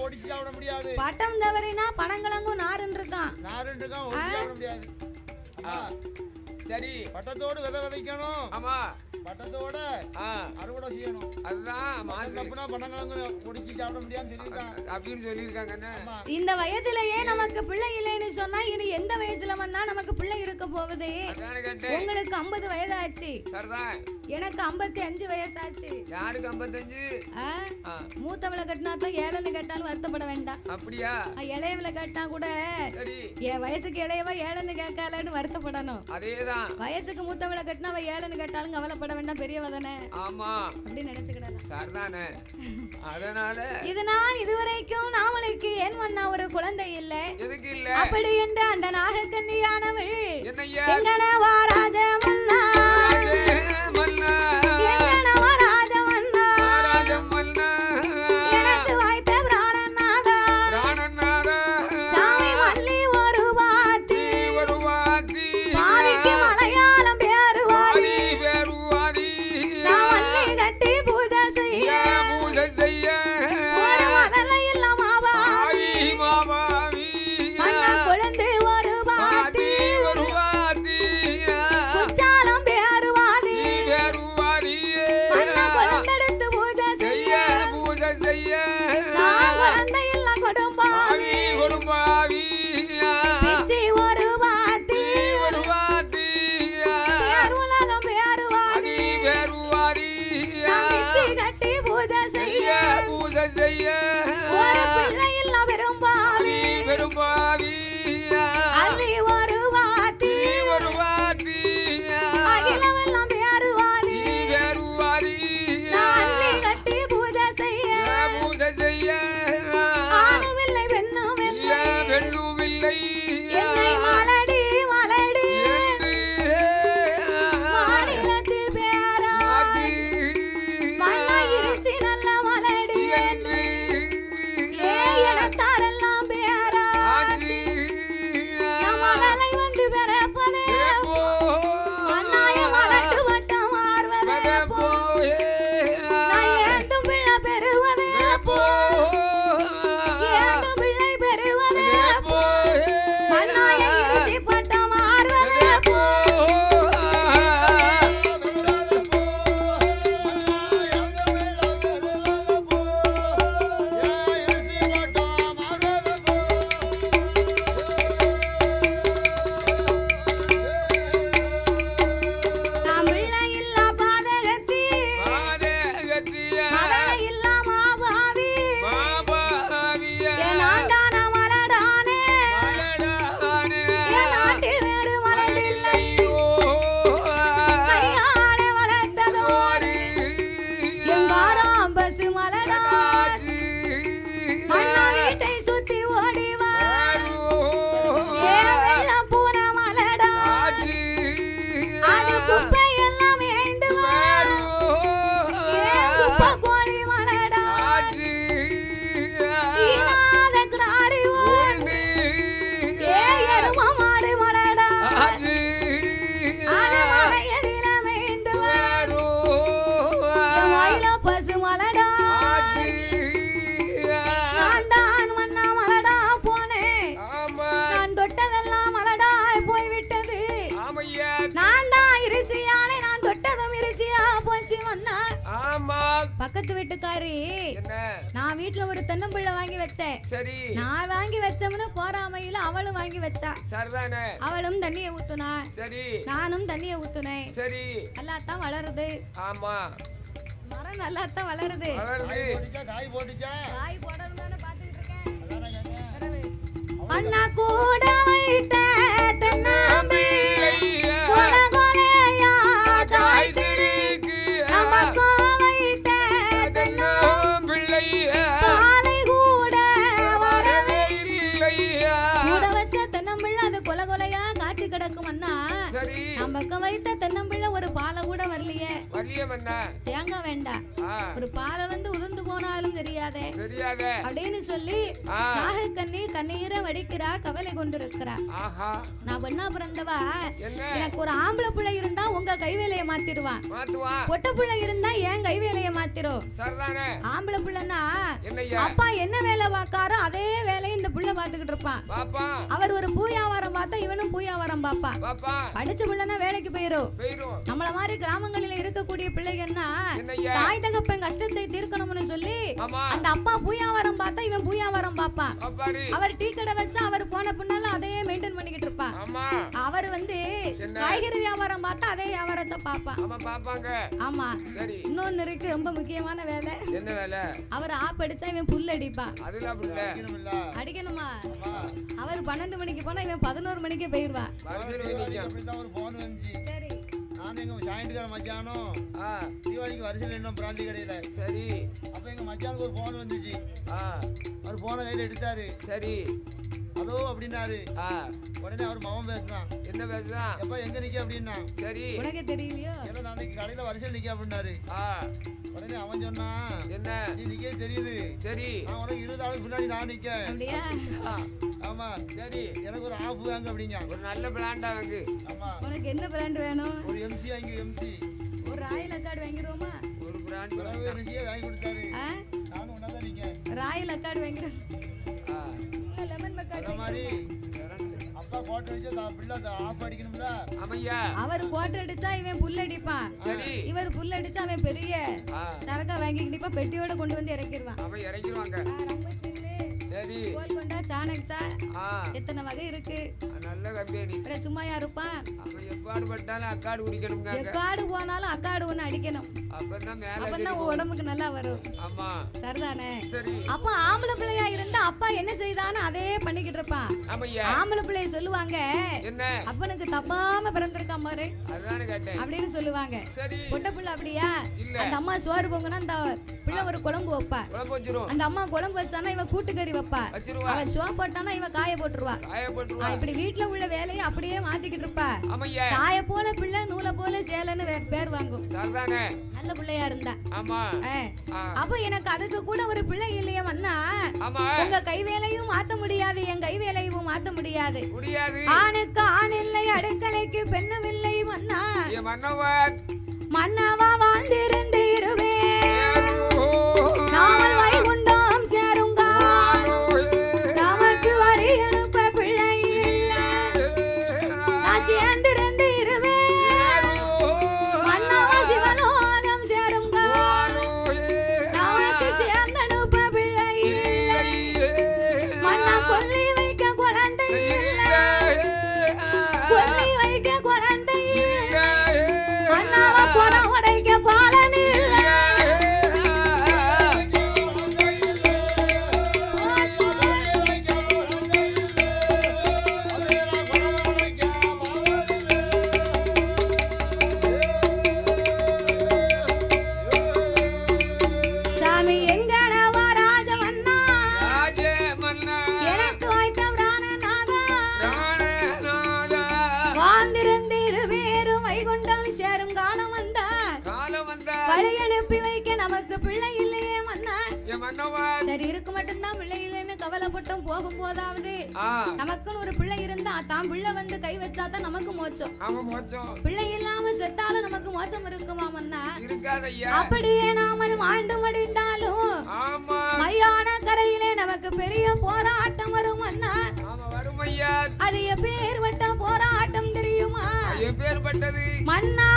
ஒடிச்சு சாப்பிட முடியாது. பட்டம் தவறினா பனங்கிழங்கும் நாருன்னு இருக்கான். நாருன்னு இருக்கான், ஒடிச்சு சாப்பிட முடியாது. சரி, பட்டத்தோடு விதை விதைக்கணும். ஆமா, பட்டத்தோட அறுவடை செய்யணும். அதுதான் தப்புனா பனங்கிழங்கு ஒடிச்சு சாப்பிட முடியாதுன்னு சொல்லியிருக்காங்க அப்படின்னு சொல்லியிருக்காங்க. இந்த வயதிலேயே நமக்கு பிள்ளை இல்லைன்னு சொன்னா இனி எந்த வயசுல வந்தா நமக்கு பிள்ளை இருக்க போகுது? உங்களுக்கு 50 வயதாச்சு, எனக்கு 55 வயசாச்சு. யாருக்கு 55? மூத்தவளை கட்டினா தான் ஏழன்னு கேட்டாலும் வருத்தப்பட வேண்டாம். அப்படியா? இளையவளை கட்டினா கூட என் வயசுக்கு இளையவா ஏழன்னு கேட்கலன்னு வருத்தப்படணும். அதேதான். வயசுக்கு மூத்தவளை கட்டினா அவ ஏழன்னு கேட்டாலும் கவலைப்பட வேண்டாம், பெரியவதானே. ஆமா, அப்படி நினைச்சுக்கிடலாம். சரிதானே? அதனால இதனால் இதுவரைக்கும் நாமளுக்கு ஏன் வண்ணா ஒரு குழந்தை இல்லை. எதுக்கு இல்ல? அப்படி என்று அந்த நாகக்கன்னியானவள் என்னையா எங்கனவா ராஜமன்னா எங்கனவா ராஜமன்னா எனக்கு வாய்த்த பிராணநாதா சாமி மல்லி ஒரு வாத்தி பாவிக்கு மலையாளம் பேருவாதி நான் மல்லி கட்டி பூஜை செய்ய ஒரு முதல்ல இல்லாமாவா அண்ணா குழந்தை ஒரு வாத்தி குச்சாலம் பேருவாதி அண்ணா குழந்தெடுத்து பூஜை செய்ய நான் குழந்தை இல்ல கொடும்பாவி பிச்சி ஒரு வாத்தி பேர் உலகம் பேருவாதி நான் பிச்சி கட்டி பூஜை செய்ய ஒரு பிள்ளை இல்ல பெரும்பாவி அள்ளி ஒரு வாத்தி அகிலமெல்லாம் பேருவாதி நான் அள்ளி கட்டி பூஜை செய்ய ஆணுமில்லை பெண்ணுமில்லை என்னை மலடி மாநிலத்தில் பேரா மண்ணை இரிசி நல்ல மலடி ஏ இடத்தாரெல்லாம் பேரா நம் மகளை வந்து பிறப்பதே அண்ணாய மலட்டு வட்டம் ஆர்வதே போ நான் ஏந்தும் பிள்ளை பெறுவதே போ ஏந்தும் பிள்ளை பெறுவதே போ அண்ணாய இரிசி பட்டம் ஆர்வதே போ நான் பிள்ளை இல்ல பாதகத்தி மகளை இல்ல மாபாவி என் ஆண்டான மலடானே என் நாட்டில் வேறு மலடில்லை கையாலே வளர்த்ததோ எங்காராம் பசு மலடா அண்ணா வீட்டை சுத்தி ஓடிவா ஏ வெள்ள பூன மலடா அது குப்பை எல்லாம் ஏந்து வா ஏ குப்பை கோழி மலடா ஈனாத கிடாரி ஓடி ஏ எரும மாடு மலடா அது மலையதில மேய்ந்து வா என் மயில பசு மலடா நான் தான் மன்னா மலடா போனேன் நான் தொட்டதெல்லாம் மலடாய் போய்விட்டது நான் தான் இருசியானே நான் தொட்டதும் இருசியா போச்சு மன்னா பக்கத்து வீட்டுக்காரி நான் வீட்டுல ஒரு தென்னம்பிள்ளை வாங்கி வச்சேன் சரி, நான் வாங்கி வச்சோம்னு போறாமையில அவளும் வாங்கி வச்சா சரிதானே? அவளும் தண்ணிய ஊத்துனா சரி, நானும் தண்ணிய ஊத்துனேன் சரி, நல்லாத்தான் வளருது ஆமா, மரம் நல்லாத்தான் வளருது வளருது. காய் போட்டுச்சா காய் போடணும் தானே பாத்துக்கிட்டு இருக்கேன் அதானே கேட்டேன். பிறகு அண்ணா கூட வைத்த தென்னாம்பிள்ளை கொல கொலையா காய்த்திருக்கு நமக்கு வைத்த தென்னாம்பிள்ளை பாலை கூட வரவே கூட வச்ச தென்னம்பிள்ளை அது கொல கொலையா காய்ச்சி கிடக்கும் அண்ணா சரி, நமக்கு வைத்த தென்னம்பிள்ளை ஒரு பாலை கூட வரலையே. தேங்காய் வேண்டாம், ஒரு பாலை வந்து உதிர்ந்து போனாலும் தெரியாதே அப்படின்னு சொல்லி நாகக்கண்ணி கண்ணீரை வடிக்கிறா, கவலை கொண்டிருக்கிறா. நான் பெண்ணா பிறந்தவா, எனக்கு ஒரு ஆம்பளை பிள்ளை இருந்தா உங்க கைவேலையை மாத்திடுவான், பொட்ட பிள்ளை இருந்தா ஏன் கைவேலையை மாத்திரும். ஆம்பளை பிள்ளைன்னா என்னய்யா அப்பா என்ன வேலை பார்க்காரோ அதே வேலையை இந்த புள்ள பாத்துக்கிட்டு இருப்பான். பாப்பா அவர் ஒரு பூ வியாபாரம் பார்த்தா இவனும் பூ வியாபாரம் பாப்பா. பாப்பா படிச்ச பிள்ளைனா வேலைக்கு போயிரும். நம்மள மாதிரி கிராமங்களில இருக்கக்கூடிய பிள்ளைகள்னா என்னய்யா தாய் தகப்பன் கஷ்டத்தை தீர்க்கணும்னு சொல்லி ஆமா அந்த அப்பா பூ வியாபாரம் பார்த்தா இவன் பூ வியாபாரம் பாப்பான். பாப்பாடி அவர் டீ கடை வச்சா அவர் போன பின்னால அதையே மெயின்டைன் பண்ணிக்கிட்டு இருப்பான். ஆமா அவர் வந்து காய்கறி வியாபாரம் பார்த்தா அதே வியாபாரத்தை பாப்பான். ஆமா பாப்பாங்க ஆமா சரி இன்னொன்னு இருக்கு ரொம்ப முக்கியமான வேலை. என்ன வேலை? அவர் ஆப் அடிச்சா இவன் புல் அடிப்பான். அதெல்லாம் புல்ல அடிக்கணுமா? அவர் 12 மணிக்கு போனா இவன் 11 மணிக்கே போயிருவான். ஒரு போன் வந்துச்சு. சரி நான் எங்க ஜாயிண்ட்கார மச்சானும் தீபாவளிக்கு வரிசையில் என்ன பிராந்தி கடையில. சரி அப்ப எங்க மச்சானுக்கு ஒரு போன் வந்துச்சு. அவர் போன கையில எடுத்தாரு. சரி அதோ அப்படின்னாரு. உடனே அவர் மகன் பேசுறான். என்ன பேசுறான்? எப்ப எங்க நிக்க அப்படின்னா. சரி உனக்கு தெரியலையோ? ஏன்னா நாளைக்கு கடையில வரிசையில் நிக்க அப்படின்னாரு. உடனே அவன் சொன்னான் என்ன நீ நிக்க தெரியுது. சரி நான் உனக்கு 20 ஆளுக்கு முன்னாடி நான் நிக்க. அப்படியா? ஆமா சரி எனக்கு ஒரு ஆஃப் வாங்க அப்படிங்க. ஒரு நல்ல பிராண்டா வாங்கு. ஆமா உனக்கு என்ன பிராண்ட் வேணும்? ஒரு எம்சி வாங்கி எம்சி. ஒரு ராயல் அக்கார்ட் வாங்கிடுவோமா? ஒரு பிராண்ட் எம்சியே வாங்கி கொடுத்தாரு. நானும் ஒண்ணாதான் நிக்க. ராயல் அக்கார்ட் வாங்கிடு. லெமன் பக்கார்ட் அந்த மாதிரி அப்பா கோட்டை அடிச்சா பிள்ளை ஆஃப் அடிக்கணும்ல. ஆமையா அவர் கோட்டை அடிச்சா இவன் புல் அடிப்பான். சரி இவர் புல் அடிச்சா அவன் பெரிய சரக்கா வாங்கிக்கிட்டு பெட்டியோட கொண்டு வந்து இறக்கிடுவான். அவன் இறக்கிடுவாங்க. சரி கோல்கொண்டா சாணக்ஸா எத்தனை வகை இருக்கு. நல்ல கம்பெனி. சும்மாயா இருப்பான். அவன் எப்பாடு பட்டாலும் அக்காடு குடிக்கணும்ங்க. எக்காடு போனாலும் அக்காடு ஒண்ணு அடிக்கணும். அப்பதான் உடம்புக்கு நல்லா வரும். ஆமா சரிதானே? சரி அப்ப ஆம்பளை பிள்ளையா இருந்தா அப்பா என்ன செய்தான்னு அதே பண்ணிக்கிட்டு இருப்பான். ஆம்பளை பிள்ளைய சொல்லுவாங்க என்ன அப்பனுக்கு தப்பாம பிறந்திருக்கான் பாரு அதானே கேட்டேன் அப்படின்னு சொல்லுவாங்க. சரி பொட்ட பிள்ளை அப்படியா? இல்ல அந்த அம்மா சோறு பொங்குனா அந்த பிள்ளை ஒரு குழம்பு வைப்பா. குழம்பு வச்சிரும். அந்த அம்மா குழம்பு வச்சானா இவன் கூட்டுக்கறி வைப்பா. அவ சோறு போட்டானா இவன் காய போட்டுருவா. இப்படி வீட்டுல உள்ள வேலையை அப்படியே மாத்திக்கிட்டு இருப்பா. காய போல பிள்ளை நூலை போல சேலன்னு பேர் வாங்கும். நல்ல பிள்ளையா இருந்தா. அப்ப எனக்கு அதுக்கு கூட ஒரு பிள்ளை இல்லையா மன்னா? உங்க கை வேலையும் மாத்த முடியாது, என் கை வேலையும் மாத்த முடியாது. ஆணுக்கு ஆண் இல்லை, அடுக்கலைக்கு பெண்ணும் இல்லை மன்னா. மன்னவா வாழ்ந்திருந்து இருவே நாமல் வைகுண்டம் சேருங்க. நமக்கு வழி அனுப்ப பிள்ளை இல்லை, நான் சேர்ந்திருந்து இருவே மன்னவா சிவலோகம் சேருங்க. நமக்கு சேர்ந்து அனுப்ப பிள்ளை இல்லை, மன்னா கொல்லி வைக்க குழந்தை இல்லை, கொல்லி வைக்க குழந்தை இல்லை, மன்னாவா குடம் உடைக்க பாலன் இல்லை. சாமி எங்கனவா ராஜமன்னா, எனக்கு வாய்த்த பிராணநாதா, வாழ்ந்திருந்து இருவேறும் வைகுண்டம் சேரும் காலம் வந்தா வழி அனுப்பி வைக்க நமக்கு பிள்ளை இல்லையே மன்னா. சரி இருக்கு மட்டும்தான் பிள்ளை இல்லைன்னு கவலைப்பட்டும் போகும் போதாவது நமக்குன்னு ஒரு பிள்ளை இருந்தா தான் பிள்ளை வந்து கை வச்சாதான் நமக்கு மோட்சம். பிள்ளை இல்லாம செத்தாலும் நமக்கு மோட்சம் இருக்குமா மன்னா? அப்படியே நாமல் வாழ்ந்து மடிந்தாலும் மையான கரையிலே நமக்கு பெரிய போராட்டம் வரும் மன்னா. அது எப்பேற்பட்ட போராட்டம் தெரியுமா மன்னா?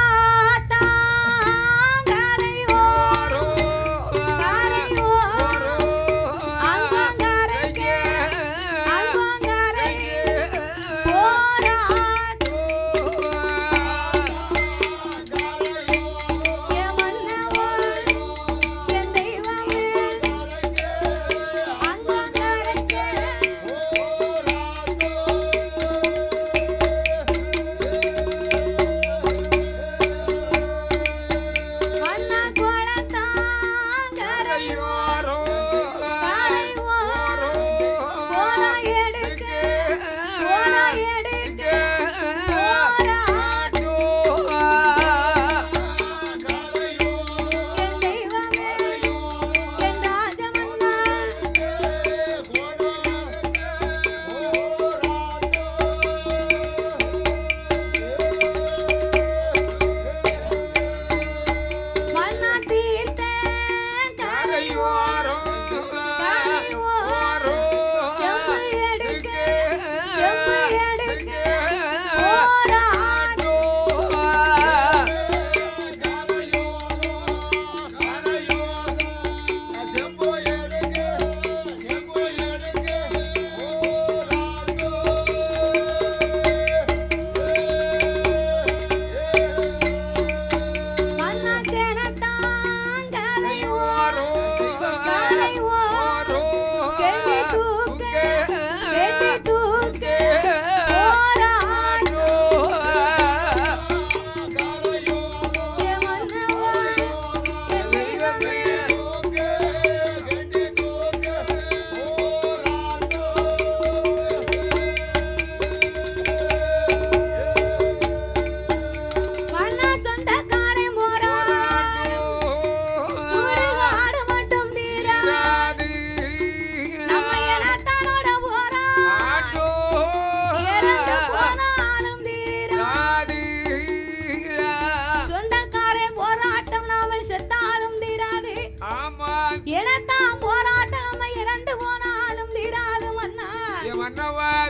எத்தனைத்தான் போராட்டம் நம்ம இறந்து போனாலும் தீராது மன்னா.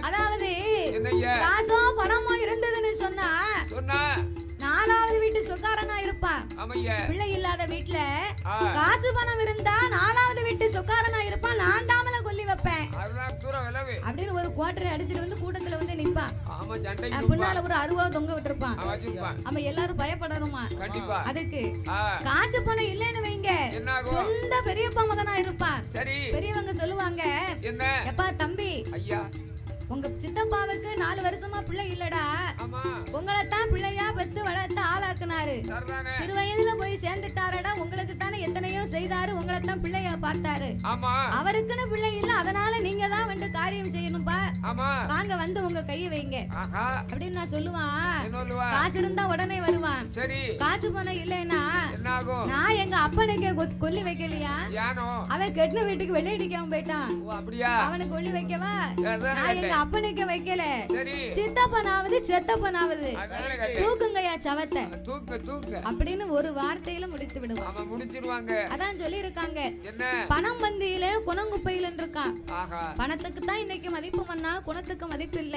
அதாவது காசோ பணமோ இருந்ததுன்னு சொன்னா நாலாவது வீட்டு சொக்காரனா இருப்பான். பிள்ளை இல்லாத வீட்டுல காசு பணம் இருந்தா நாலாவது வீட்டு சொக்காரனா இருப்பான். நான் தாமல கொல்லி வைப்பேன் அப்படின்னு ஒரு குவார்டரை அடிச்சுட்டு வந்து கூட்டத்துல வந்து நிப்பான். பின்னால ஒரு அருவா தொங்க விட்டுருப்பான். அவன் எல்லாரும் பயப்படணுமா? அதுக்கு காசு பணம் இல்லைன்னு வைங்க, சொந்த பெரியப்பா மகனா இருப்பான். பெரியவங்க சொல்லுவாங்க, எப்பா தம்பி, உங்க சித்தப்பாவுக்கு 4 வருஷமா பிள்ளை இல்லடா, உங்களைத்தான் பிள்ளையா பெத்து வளர்த்து ஆளாக்குனாரு. சிறு வயதுல போய் சேர்ந்துட்டாரடா, உங்களுக்கு தானே எத்தனையோ செய்தாரு, உங்களைத்தான் பிள்ளைய பார்த்தாரு. அவருக்குன்னு பிள்ளை இல்ல, அதனால நீங்க தான் வந்து காரியம் செய்யணும்பா, வாங்க வந்து உங்க கையை வைங்க அப்படின்னு நான் சொல்லுவான். காசு இருந்தா உடனே வருவான். காசு பணம் இல்லைன்னா நான் எங்க அப்பனுக்கு கொல்லி வைக்கலையா, அவன் கெட்டின வீட்டுக்கு வெள்ளை அடிக்காம போயிட்டான், அவனுக்கு கொல்லி வைக்கவா? நான் எங்க அப்பனுக்கு வைக்கல, சித்தப்பனாவது செத்தப்பனாவது தூக்குங்கயா சவத்தை அப்படின்னு ஒரு வார்த்தையில முடித்து விடுவாங்க. அதான் சொல்லி இருக்காங்க, பணம் வந்தியில குணங்குப்பையில இருக்கான். பணத்துக்கு தான் இன்னைக்கு மதிப்பு பண்ணா, குணத்துக்கு மதிப்பு இல்ல.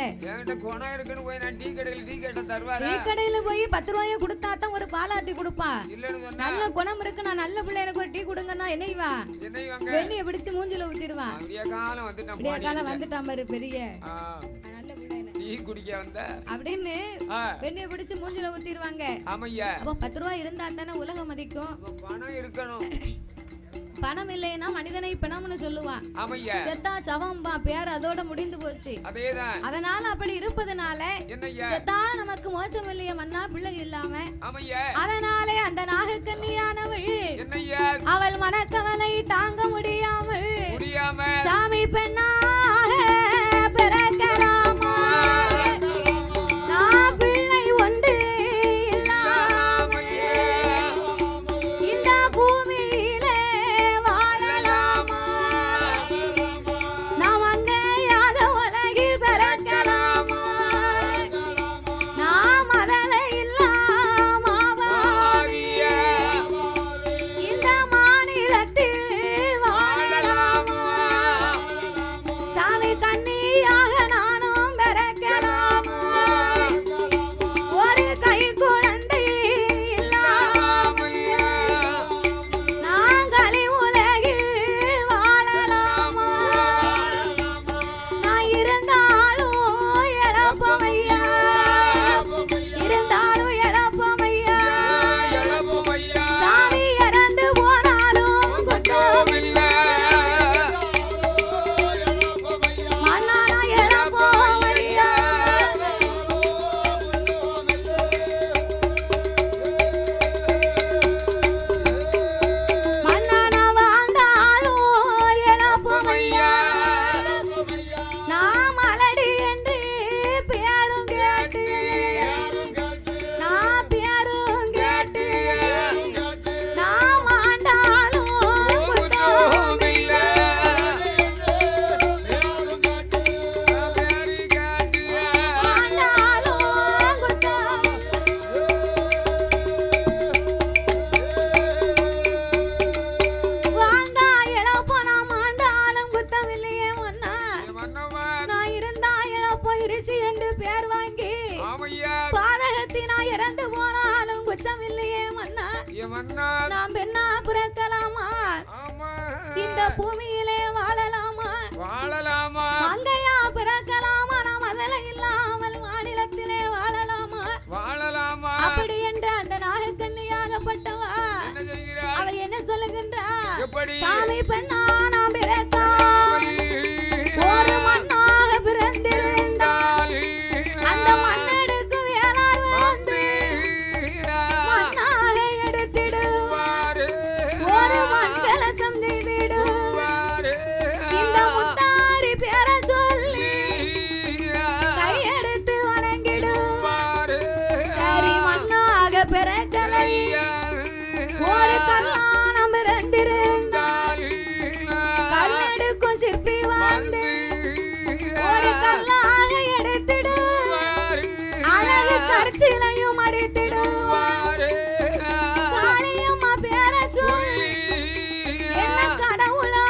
டீ கடையில போய் 10 ரூபாய கொடுத்தா தான் ஒரு பாலாத்தி கொடுப்பான். நல்ல குணம் இருக்கு, நான் நல்ல பிள்ளை, எனக்கு ஒரு டீ கொடுங்கன்னா என்னைவா வெண்ணிய பிடிச்சு மூஞ்சில ஊத்திடுவான். விடிய காலம் வந்துட்டான் பாரு பெரிய நல்ல பிள்ளை அப்படின்னு வெண்ணிய பிடிச்சு மூஞ்சில ஊத்திடுவாங்க. அப்ப 10 ரூபாய் இருந்தா தானே உலகம் மதிக்கும். பணம் இருக்கணும். பணம் இல்லைன்னா மனிதனை பிணம்னு சொல்லுவான். செத்தா சவம்பா பேர் அதோட முடிந்து போச்சு. அதனால அப்படி இருப்பதனால செத்தா நமக்கு மோட்சம் இல்லையே மன்னா பிள்ளை இல்லாம. அதனாலே அந்த நாகக்கன்னியானவள் அவள் மனக்கவலை தாங்க முடியாமல் சாமி பெண்ணாக பிறக்கலாமா, நான் பிள்ளை ஒன்று இல்லாமல் இந்த பூமியிலே வாழலாமா, நாம் அங்கேயாக உலகில் பிறக்கலாமா, நாம் அதலை இல்லாம இந்த மாநிலத்தில் வாழலாமா, சாமி கன்னியாக நானும் பிறக்கலாமா, ஒரு கை குழந்தை இல்லாமல் நாங்களே உலகில் வாழலாமா, நான் இருந்தாலும் இழப்பமையா, இருந்தாலும் இழப்பமையா, சாமி இறந்து போனாலும் குற்றமில்லை, மன்னா நான் இழப்பமையா, மன்னா நான் வாழ்ந்தாலும் இழப்பமையா, நான் மலடி என்று பேரும் கேட்டு, நான் பேரும் கேட்டு, நான் மாண்டாலும் குற்றமில்லை, மாண்டாலும் குற்றமில்லை, வாழ்ந்தா இழப்போ, நான் மாண்டாலும் குத்தமில்லையே மன்னா, நான் இருந்தா இழப்போ இருச்சு என்று பேர் வாங்கி பாதகத்தி நான் இறந்து போனாலும் குச்சம் இல்லையே மன்னா, நாம் பெண்ணா பிறக்கலாமா, இந்த பூமியிலே வாழலாமா, மங்கையா பிறக்கலாமா, நாம் அதல இல்லாமல் மாநிலத்திலே வாழலாமா, அப்படி என்று அந்த நாகக்கன்னியாகப்பட்டவா அவள் என்ன சொல்லுகின்றா, சாமி பெண்ணா நாம் பிறக்காமல் ஒரு மண்ணாக பிறந்திருந்தால் அந்த மண்ணெடுக்கு வேளார் வந்து மண்ணாக எடுத்திடுவார், ஒரு மண்கலசம் செய்திடுவார், இந்த முத்தாரி பேர சொல்லி கையெடுத்து வணங்கிடுவார், சரி மண்ணாக பிறக்கலை ஒரு கல்லானம் பிறந்திருந்தால் கல்லெடுக்கும் சிற்பி வந்து ஒரு கல்லாக எடுத்திடுவார், அழகு கற்சிலையும் அடித்திடுவார், காளியம்மா பேர சொல்லி என்ன கடவுளா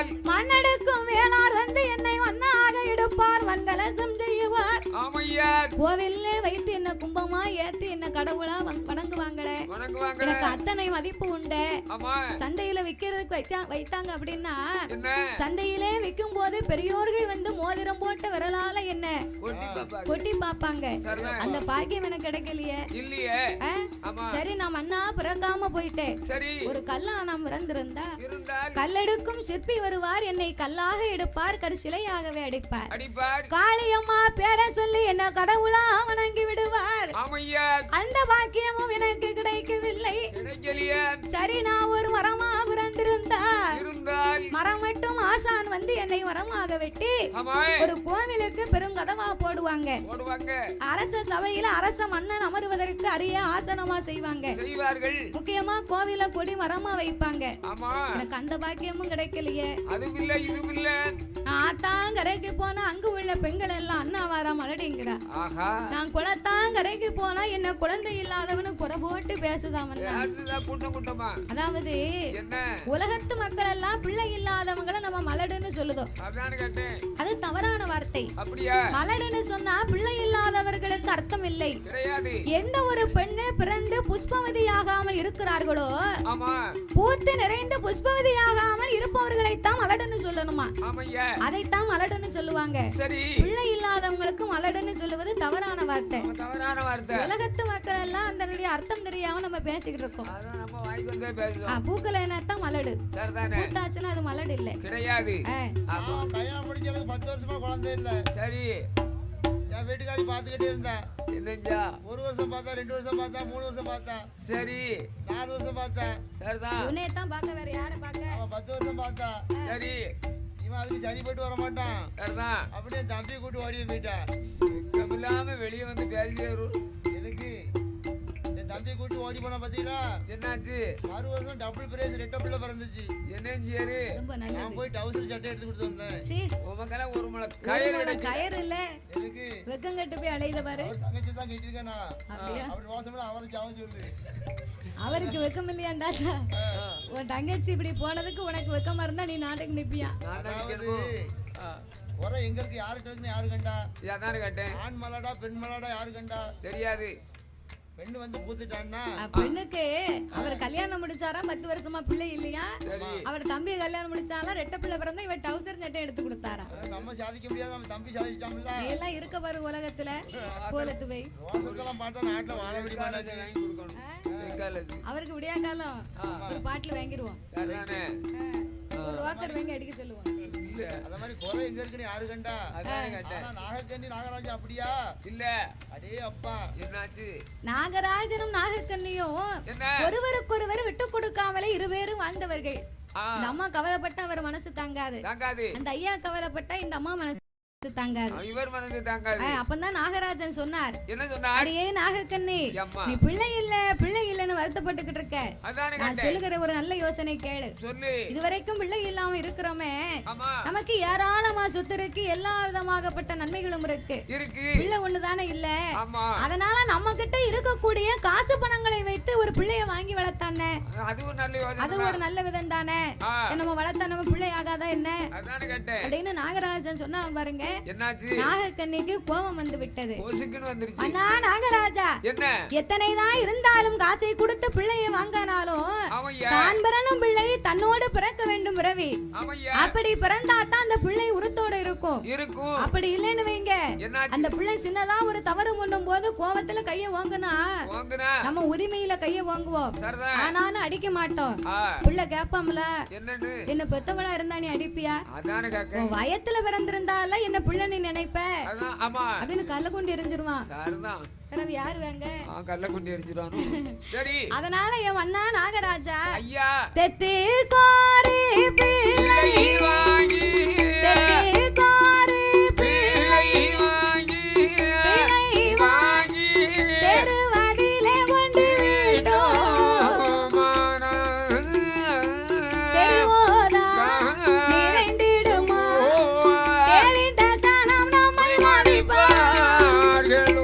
சரிதான். மண்ணெடுக்கும் வேளார் வந்து என்னை மண்ணாக எடுப்பார் மண்கலசம் செய்யுவார். ஆமையா. கோவில்ல வைத்து என்ன கும்பமா ஏத்து என்ன கடவுளா வணங்குவாங்களே. எனக்கு அத்தனை மதிப்பு உண்டு. ஆமா. சந்தையில விக்கிறதுக்கு வைத்தாங்க அப்படின்னா என்ன சந்தையிலே விற்கும் போது பெரியோர்கள் வந்து மோதிரம் போட்டு விரலால என்ன கொட்டி பாப்பாங்க. அந்த பாக்கியம் எனக்கு கிடைக்கலையே. இல்லையே. சரி நான் மண்ணா பிறக்காம போயிட்டேன். சரி. ஒரு கல்லா நாம் பிறந்திருந்தா கல்லெடுக்கும் சிற்பி வருவார் என்னை கல்லாக எடுப்பார் கருசிலையாகவே அடிப்பார். காளியம்மா பேரை சொல்லி என்ன கடவுளா வணங்கி விடுவார். அந்த பாக்கியமும் எனக்கு கிடைக்கவில்லை. சரி நான் ஒரு மரமா பிறந்திருந்தார் மரம் மட்டும் ஆசான் வந்து என்னை மரமாக வெட்டி ஒரு கோவிலுக்கு பெருங்கதவா போடுவாங்க. அரச சபையில அரச மன்னன் அமருவதற்கு அரிய ஆசனமா செய்வாங்க. முக்கியமா கோவில கொடி மரமா வைப்பாங்க. எனக்கு அந்த பாக்கியமும் கிடைக்கலையே. ஆத்தாங்கரைக்கு போனா அங்கு உள்ள பெண்கள் எல்லாம் அண்ணாவாரா மலடிங்கிறா. நான் குளத்தாங்கரைக்கு போனா என்ன குழந்தை இல்லாதவனு குறை போட்டு பேசுதான். அதாவது உலகத்து மக்கள் எல்லாம் பிள்ளை இல்லாதவங்களை நம்ம மலடுன்னு சொல்லுதோம். அது தவறான வார்த்தை. மலடுன்னு சொன்னா பிள்ளை இல்லாதவர்களுக்கு அர்த்தம் இல்லை. எந்த ஒரு பெண்ணு பிறந்து புஷ்பவதியாகாமல் இருக்கிறார்களோ பூத்து நிறைந்து புஷ்பவதியாகாமல் இருப்பவர்களைத்தான் மலடுன்னு சொல்லணுமா. அதைத்தான் மலடுன்னு சொல்லுவாங்க. பிள்ளை இல்லாதவங்களுக்கு மலடுன்னு சொல்லுவது தவறான வார்த்தை. உலகத்து மக்கள் எல்லாம் அதனுடைய அர்த்தம் தெரியாம நம்ம பேசிக்கிட்டு இருக்கோம். பூக்கள் என்னத்தான் மலடு. பூத்தாச்சுன்னா அது மலடு இல்ல. கிடையாது. கல்யாணம் முடிக்கிறதுக்கு 10 வருஷமா குழந்தை இல்ல. சரி. என் வீட்டுக்காரி பாத்துக்கிட்டே இருந்தா. என்னஞ்சா? 1 வருஷம் பார்த்தா, 2 வருஷம் பார்த்தா, 3 வருஷம் பார்த்தா. சரி. 4 வருஷம் பார்த்தா. சரிதான். உன்னை தான் பார்க்க வேற யாரை பார்க்க? அவ 10 வருஷம் பார்த்தா. சரி. இவன் அதுக்கு சரிப்பட்டு வர மாட்டான். சரிதான். அப்படியே தம்பி கூட்டி ஓடி போயிட்டா. கபிலாம வெளிய வந்து பேசியே எதுக்கு? என் தம்பி கூட்டி ஓடி போனா பாத்தீங்களா? என்னாச்சு? 6 வருஷம் டபுள் பிரேஸ் ரெட்ட பிள்ளை பிறந்துச்சு. என்னஞ்சியாரு? நான் போய் டவுசர் சட்டை எடுத்து கொடுத்து வந்தேன். சீ, உமக்கெல்லாம் ஒரு முளை கயிறு இல்ல. எதுக்கு? வெக்கம் கட்டு போய் அடையில பாரு. தங்கச்சி தான் கட்டிருக்கானா? அப்படியே. அப்படி வாசம்ல அவரை சாவ சொல்லு. அவருக்கு வெக்கம் இல்லையாண்டா? உன் தங்கச்சி இப்படி போனதுக்கு உனக்கு வெக்கமா இருந்தா நீ நாட்டுக்கு நிப்பியா? ஒரே எங்க இருக்கு? யாருக்கு இருக்குன்னு யாரு கண்டா? அதான் கேட்டேன். ஆண் மலடா பெண் மலடா யாரு கண்டா? தெரியாது. பெண்ணு வந்து பூத்துட்டான்னா பெண்ணுக்கு அவர் கல்யாணம் முடிச்சாரா 10 வருஷமா பிள்ளை இல்லையா? அவர் தம்பியை கல்யாணம் முடிச்சாலும் ரெட்ட பிள்ளை பிறந்தா இவன் டவுசர் சட்டை எடுத்து கொடுத்தாரா? நம்ம சாதிக்க முடியாது, நம்ம தம்பி சாதிச்சிட்டாம்ல. எல்லாம் இருக்க பாரு உலகத்துல. போலத்து போய் ரோசத்தெல்லாம் பாட்டா நாட்டுல வாழ முடியாது. அவருக்கு விடியா காலம் ஒரு பாட்டில் வாங்கிடுவோம். ஒரு ரோக்கர் வாங்கி அடிக்க சொல்லுவோம். அத மாதிரி குறை எங்க இருக்குன்னு யாரு கண்டா? நாகக்கண்ணி நாகராஜன் அப்படியா? இல்ல. அடே அப்பா என்னாச்சு? நாகராஜனும் நாகக்கண்ணியும் ஒருவருக்கொருவர் விட்டு கொடுக்காமலே இருவேரும் வாழ்ந்தவர்கள். இந்த அம்மா கவலைப்பட்ட அவர் மனசு தாங்காது. அந்த ஐயா கவலைப்பட்ட இந்த அம்மா மனசு தாங்காது. இவர் மனசு தாங்காது. அப்பதான் நாகராஜன் சொன்னார். என்ன சொன்னார்? அடியே நாகக்கண்ணி, நீ பிள்ளை இல்லன்னு வருத்தப்பட்டுக்கிட்டு இருக்க. நான் சொல்லுகிற ஒரு நல்ல யோசனை கேளு. இதுவரைக்கும் பிள்ளை இல்லாம இருக்கிறோமே, நமக்கு ஏராளமா சொத்து இருக்கு, எல்லா விதமாகப்பட்ட நன்மைகளும் இருக்கு. பிள்ளை ஒண்ணுதானே இல்ல. அதனால நம்ம கிட்ட இருக்கக்கூடிய காசு பணங்களை வைத்து ஒரு பிள்ளைய வாங்கி வளர்த்தானே, அது ஒரு நல்ல விதம் தானே. நம்ம வளர்த்தா நம்ம பிள்ளை ஆகாதா என்ன அப்படின்னு நாகராஜன் சொன்னா பாருங்க. நாகக்கண்ணிக்கு கோபம் வந்து விட்டது. அண்ணா நாகராஜா, எத்தனைதான் இருந்தாலும் காசை கொடுத்து பிள்ளையை வாங்கினாலும் தான் பிறனும் பிள்ளை தன்னோடு பிறக்க வேண்டும் பிறவி. அப்படி பிறந்தாதான் அந்த பிள்ளை உருத்தோட இருக்கும். அப்படி இல்லைன்னு வைங்க, அந்த பிள்ளை சின்னதா ஒரு தவறு பண்ணும் போது கோபத்துல கைய வாங்கினா நம்ம உரிமையில கைய வாங்குவோம், ஆனாலும் அடிக்க மாட்டோம். பிள்ளை கேப்பாம்ல, என்ன பெத்தவளா இருந்தா நீ அடிப்பியா? வயத்துல பிறந்திருந்தால என்ன பிள்ளை நீ நினைப்ப அப்படின்னு கல்ல கொண்டு எரிஞ்சிருவான். யாரு வேங்க கல்ல கொண்டு எரிஞ்சிருவான். அதனால என் அண்ணா நாகராஜா, தெத்து கோரி பிள்ளை வாங்கி, தெத்து கோரி பிள்ளை வாங்கி, பிள்ளை வாங்கி தெருவதிலே கொண்டு விட்டோம். தெருவோரா நிறைந்திடுமா, தெரிந்த சனம் நம்மை மதிப்பார்கள்.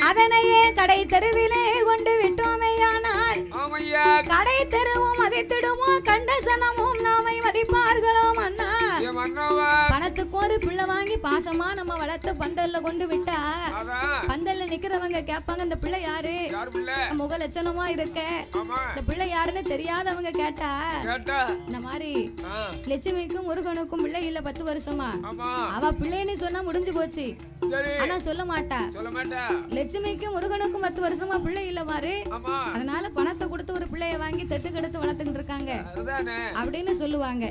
அதனையே கடை தெருவிலே கொண்டு விட்டோமேயானால் ஆமையா கடை தெருவும் மதித்திடுமோ கண்ட சனமும் நாமை மதிப்பார்களோ மன்னா மன்னவா பணத்துக்கு ஒரு பிள்ளை வாங்கி பாசமா நம்ம வளர்த்து பந்தல்ல கொண்டு விட்டா பந்தல்ல நிக்கிறவங்க கேட்பாங்க இந்த பிள்ளை யாரு முக லட்சணமா இருக்க இந்த பிள்ளை யாருன்னு தெரியாதவங்க கேட்டா இந்த மாதிரி லட்சுமிக்கும் முருகனுக்கும் பிள்ளை இல்ல 10 வருஷமா அவ பிள்ளைன்னு சொன்னா முடிஞ்சு போச்சு ஆனா சொல்ல மாட்டா லட்சுமிக்கும் முருகனுக்கும் 10 வருஷமா பிள்ளை இல்ல மாறு அதனால பணத்தை கொடுத்து ஒரு பிள்ளைய வாங்கி தெத்துக்கெடுத்து வளர்த்துக்கிட்டு இருக்காங்க அப்படின்னு சொல்லுவாங்க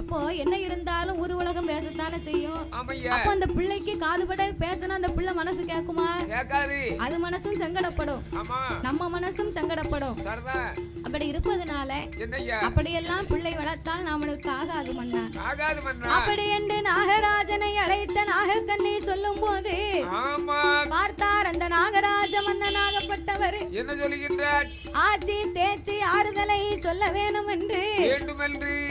அப்போ என்ன இருந்தாலும் ஊர் உலகம் பேசத்தானே செய்யும் அப்போ அந்த பிள்ளைக்கு காதுபட பேசினா அந்த பிள்ளை மனசு கேக்குமா அது மனசும் சங்கடப்படும் நம்ம மனசும் சங்கடப்படும் அப்படி இருப்பதனால அப்படியெல்லாம் பிள்ளை வளர்த்தால் நம்மளுக்கு ஆகாது மன்னா அப்படி என்று நாகராஜனை அழைத்த நாகக்கண்ணி சொல்லும் போது பார்த்தார் அந்த நாகராஜ மன்னனாகப்பட்டவர் என்ன சொல்லுகின்றார் ஆச்சி தேச்சி ஆறுதலை சொல்ல வேணும் என்று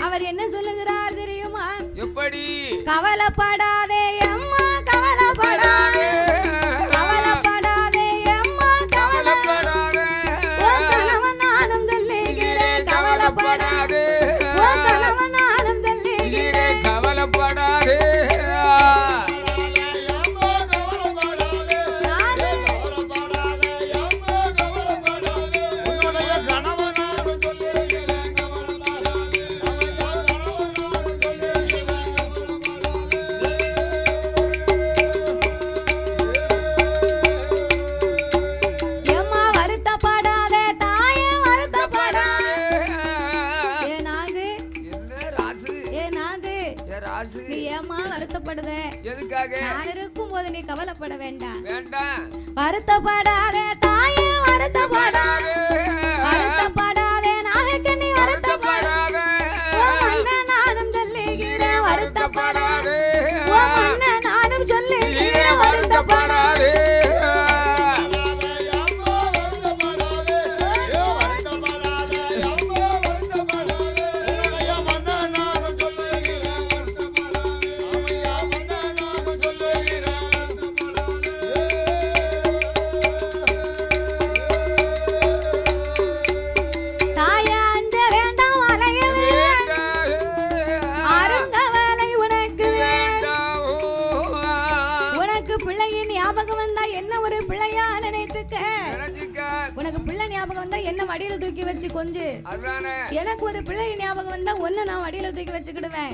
அவர் என்ன சொல்லுகிறார் தெரியுமா எப்படி கவலைப்படாதே அம்மா கவலைப்படாதே கவலைப்படாதே அம்மா கவலைப்படாதே ஓ கணவன் நானும் சொல்லுகிறேன் கவலைப்படாதே ஓ கணவன் நானும் சொல்லுகிறேன் கவலைப்படாதே நீ கவலைப்பட வேண்டாம் வருத்தப்படாதே தாயே வருத்தப்படாதே வருத்தப்படாதே நாகக்கண்ணி வருத்தப்படாதே ஓ மன்னன் நானும் சொல்லுகிறேன் வருத்தப்படாதே ஓ மன்னன் நானும் சொல்லுகிறேன் வருத்தப்படாதே மடியில தூக்கி வச்சு கொஞ்சம் எனக்கு ஒரு பிள்ளை ஞாபகம் வந்தா ஒண்ணு நான் மடியில தூக்கி வச்சுக்கிடுவேன்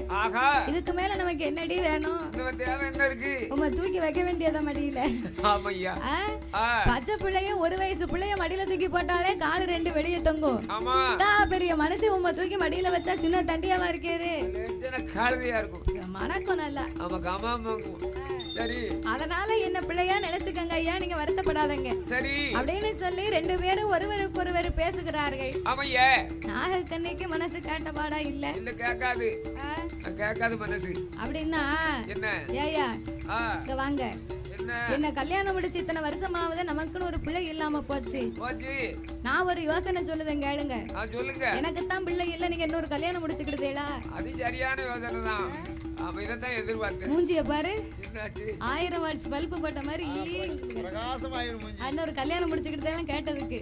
இதுக்கு மேல நமக்கு என்னடி வேணும் உங்க தூக்கி வைக்க வேண்டியதா மடியில பச்சை பிள்ளைய 1 வயசு பிள்ளைய மடியில தூக்கி போட்டாலே காலு 2 வெளியே தொங்கும் பெரிய மனசு உங்க தூக்கி மடியில வச்சா சின்ன தண்டியாவா இருக்கேரு மணக்கும் நல்லா அதனால என்ன பிள்ளையா நினைச்சுக்கங்க ஐயா நீங்க வருத்தப்படாதங்க அப்படின்னு சொல்லி 2 பேரும் ஒருவருக்கு ஒருவர் பேசுகிறார்கள் நாகக்கண்ணிக்கு மனசு கேட்டபாடா இல்ல கேட்காது மனசு அப்படின்னா ஏயா இங்க வாங்க என்ன கல்யாணம் முடிச்சு இத்தனை வருஷமாவது நமக்குன்னு ஒரு பிள்ளை இல்லாம போச்சு நான் ஒரு யோசனை சொல்லுதேன் கேளுங்க எனக்கு தான் பிள்ளை இல்ல நீங்க இன்னொரு கல்யாணம் முடிச்சுக்கிடுதேடா அது சரியான யோசனை தான் இதத்தான் எதிர்பார்த்தேன் மூஞ்சிய பாரு 1000 வாட்ஸ் பல்பு போட்ட மாதிரி இன்னொரு கல்யாணம் முடிச்சுக்கிட்டதெல்லாம் கேட்டதுக்கு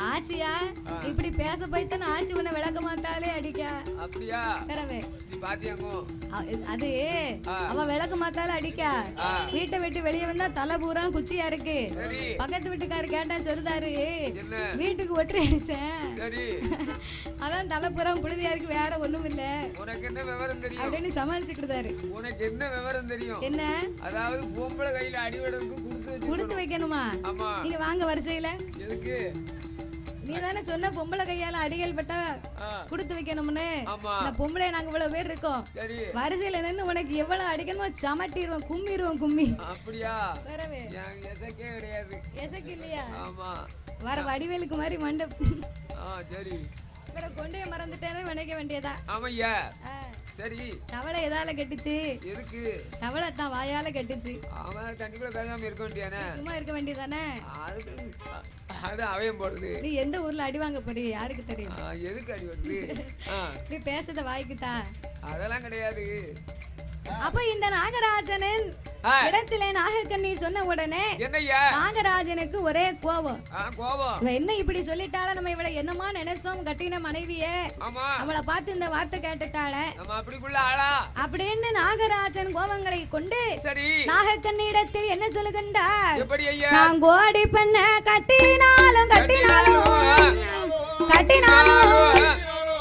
ஆச்சியா இப்படி பேச போய்த்தான ஆச்சி உன்னை விளக்க மாத்தாலே அடிக்கா அப்படியா அது அவ விளக்க மாத்தாலே அடிக்கா வீட்டை விட்டு வெளியே வந்தா தலை பூரா குச்சியா இருக்கு பக்கத்து வீட்டுக்காரு கேட்டா சொல்லுதாரு வீட்டுக்கு ஒற்றை அடிச்சேன் அதான் தலை பூரா புழுதியா இருக்கு வேற ஒண்ணும் இல்ல அப்படின்னு சமாளிச்சுக்கிட்டாரு உனக்கு என்ன விவரம் தெரியும் என்ன அதாவது பொம்பளை கையில அடிவடக்கு கொடுத்து வைக்கணுமா நீங்க வாங்க வரிசையில எதுக்கு நீ தானே சொன்ன பொம்பளை கையால அடிகள் பட்டா கொடுத்து வைக்கணும்னு பொம்பளை நாங்க இவ்வளவு பேர் இருக்கோம் வரிசையில நின்று உனக்கு எவ்வளவு அடிக்கணுமோ சமட்டிடுவோம் கும்மிடுவோம் கும்மி அப்படியா வரவே எசக்கே கிடையாது எசக்கு இல்லையா ஆமா வர வடிவேலுக்கு மாதிரி மண்டை சரி கொண்டே மறந்துட்டேனே நினைக்க வேண்டியதா ஆமையா சரி தவளை எதால கட்டுச்சு எதுக்கு தவளை தான் வாயால கட்டுச்சு அவன் தண்ணிக்குள்ள பேசாம இருக்க வேண்டியதானே சும்மா இருக்க வேண்டியதானே அது அவன் போடுது நீ எந்த ஊர்ல அடி வாங்க போறீங்க யாருக்கு தெரியும் எதுக்கு அடி வருது நீ பேசுறத வாய்க்குதா அதெல்லாம் கிடையாது அப்ப இந்த நாகராஜனன் இடத்திலே நாகக்கண்ணி சொன்ன உடனே என்னய்யா நாகராஜனுக்கு ஒரே கோபம். கோபம் என்ன இப்படி சொல்லிட்டால, நம்ம இவளை என்னமா நினைச்சோம், கட்டின மனைவியே அவளை பார்த்து இந்த வார்த்தை கேட்டுட்டாள அப்படின்னு நாகராஜன் கோபங்களை கொண்டு நாகக்கண்ணி இடத்தில் என்ன சொல்லுகின்றார், நான் கோடி பண்ண கட்டினாலும்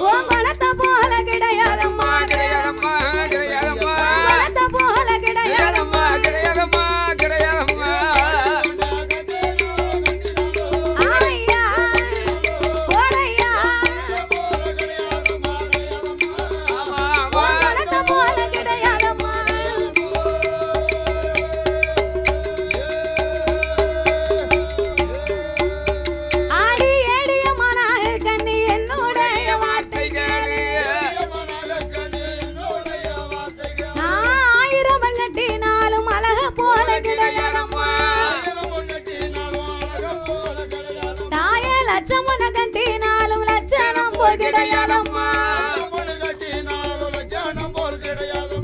உன் குணத்தை போல கிடையாதம்மா, குணத்தை போல கிடையாதம்மா.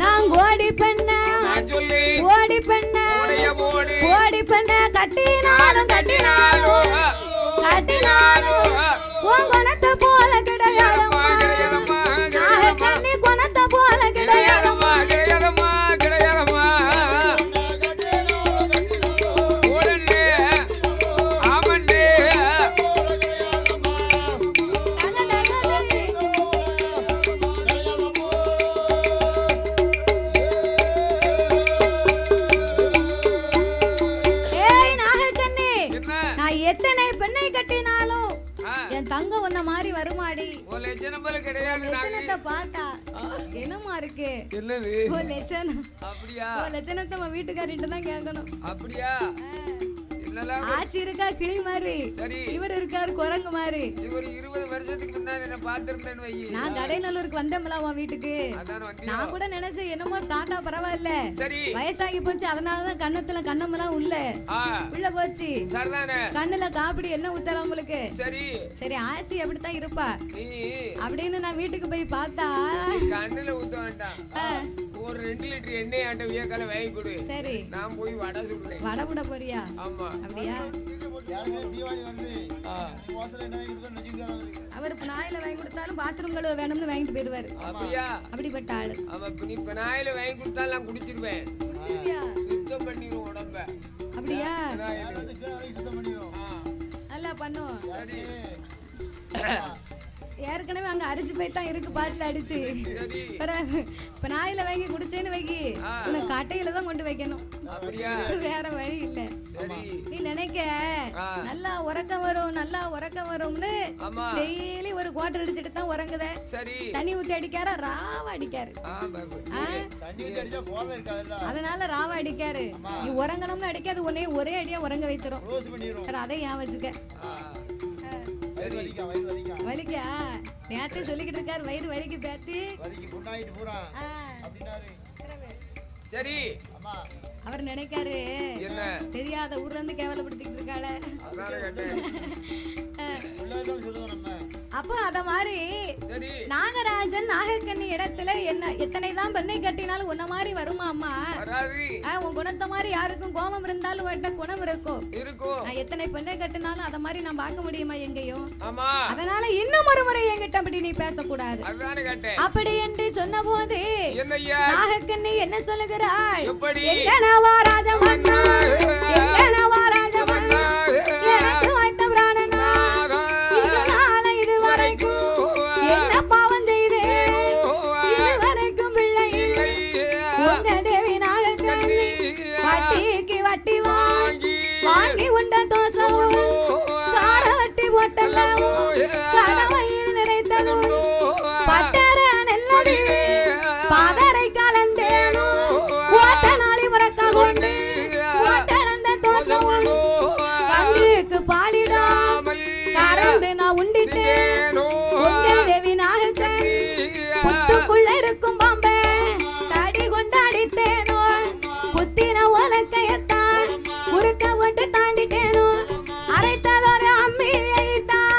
நான் கோடி பண்ண கட்டினாலும் உன் குணத்தை போல கிடையாதம்மா, நாகக்கண்ணி குணத்தை போல கிடையாதம்மா. எத்தனை பெண்ணை கட்டினாலும் என் தங்க உன்ன மாதிரி வருமாடி. பார்த்தா என்னமா இருக்கு லட்சணத்தை நம்ம வீட்டுக்காரிட்ட தான் கேட்கணும். அப்படியா ஆச்சி இருக்கா கிளி மாதிரி, இவர் இருக்காரு குரங்கு மாதிரி. இவர் 20 வருஷத்துக்கு முன்னாடி என்ன பாத்துருந்தேன்னு வை. நான் கடைநல்லூருக்கு வந்தேன்ல உன் வீட்டுக்கு. நான் கூட நினைச்சேன் என்னமோ தாத்தா பரவாயில்ல, வயசாகி போச்சு அதனாலதான் கண்ணத்துல கண்ணமெல்லாம் உள்ள போச்சு. கண்ணுல காப்பிடி என்ன ஊத்தலாம் உங்களுக்கு. சரி ஆச்சி அப்படித்தான் இருப்பா அப்படின்னு நான் வீட்டுக்கு போய் பார்த்தா கண்ணுல ஊத்த வேண்டாம், ஒரு 2 லிட்டர் எண்ணெய் ஆட்ட வியக்கால வாங்கி கொடு. சரி நான் போய் வடை சுடுறேன். வடை கூட போறியா? ஆமா. அப்படியா? அவர் நாயில வாங்கி கொடுத்தாலும் பாத்ரூம் கழுவ வேணும்னு வாங்கிட்டு போயிடுவாரு. அப்படியா? அப்படிப்பட்ட ஆளு. நீ நாயில வாங்கி கொடுத்தாலும் நான் குடிச்சிருவேன். சுத்தம் பண்ணிடுவோம் உடம்ப. அப்படியா? நல்லா பண்ணுவோம். ஏற்கனவே அங்க அரிச்சு போய் தான் இருக்கு பாட்டில் அடிச்சு. இப்ப நாயில வாங்கி குடிச்சேன்னு வைக்கி உனக்கு கட்டையில தான் கொண்டு வைக்கணும், வேற வழி இல்ல. நீ நினைக்க நல்லா உறக்கம் வரும்னு டெய்லி ஒரு குவாட்டர் அடிச்சுட்டு தான் உறங்குத. தண்ணி ஊத்தி அடிக்கார ராவ அடிக்காரு, அதனால ராவ அடிக்காரு. நீ உறங்கணும்னு அடிக்காது, உன்னைய ஒரே அடியா உறங்க வச்சிரும். அதை ஏன் வச்சுக்க வலிக்கா நேத்தே சொல்லிக்கிட்டு இருக்காரு, வயிறு வலிக்கு பேத்தி சரி. அவர் நினைக்காரு தெரியாத ஊர்ல இருந்து கேவலப்படுத்திட்டு இருக்காள. அப்போ அத மாதிரி நாகராஜன் நாகக்கண்ணி இடத்துல என்ன எத்தனைதான் பெண்ணை கட்டினாலும் உன்ன மாதிரி வருமா அம்மா? உன் குணத்தை மாதிரி யாருக்கும் கோபம் இருந்தாலும் குணம் இருக்கும். நான் எத்தனை பெண்ணை கட்டினாலும் அத மாதிரி நான் பார்க்க முடியுமா எங்கேயும்? அதனால இன்னும் ஒரு முறை என்கிட்ட அப்படி நீ பேசக்கூடாது அப்படி என்று சொன்ன போது நாகக்கண்ணி என்ன சொல்லுகிறாள், எங்கனவா ராஜமன்னா, எங்கனவா ராஜமன்னா, எனக்கு வைத்த பிராணனா, இதனால இதுவரைக்கும் என்ன பாவம் செய்தேன், இதுவரைக்கும் பிள்ளை உங்க தேவி நாகக்கண்ணி வட்டிக்கு வட்டி வாங்கி உண்ட தோசமும் கார வட்டி போட்டலும் கடமையில் நிறைத்தலும் பட்டர நெல்லடி பாதரை கலந்தேனும் ஓட்ட நாளி முறக்க கொண்டு ஓட்டளந்த தோசமும் கண்ணுக்கு பாலிடாமல் கறந்து நான் உண்டிட்டேன் உங்க தேவி நாகக்கண்ணி புத்துக்குள்ள இருக்கும் பாம்பே தடி கொண்டு அடித்தேனோ புத்தின உலக்கையத்தான் முறுக்க போட்டு தாண்டிட்டேனோ அரைத்ததொரு அம்மியை தான்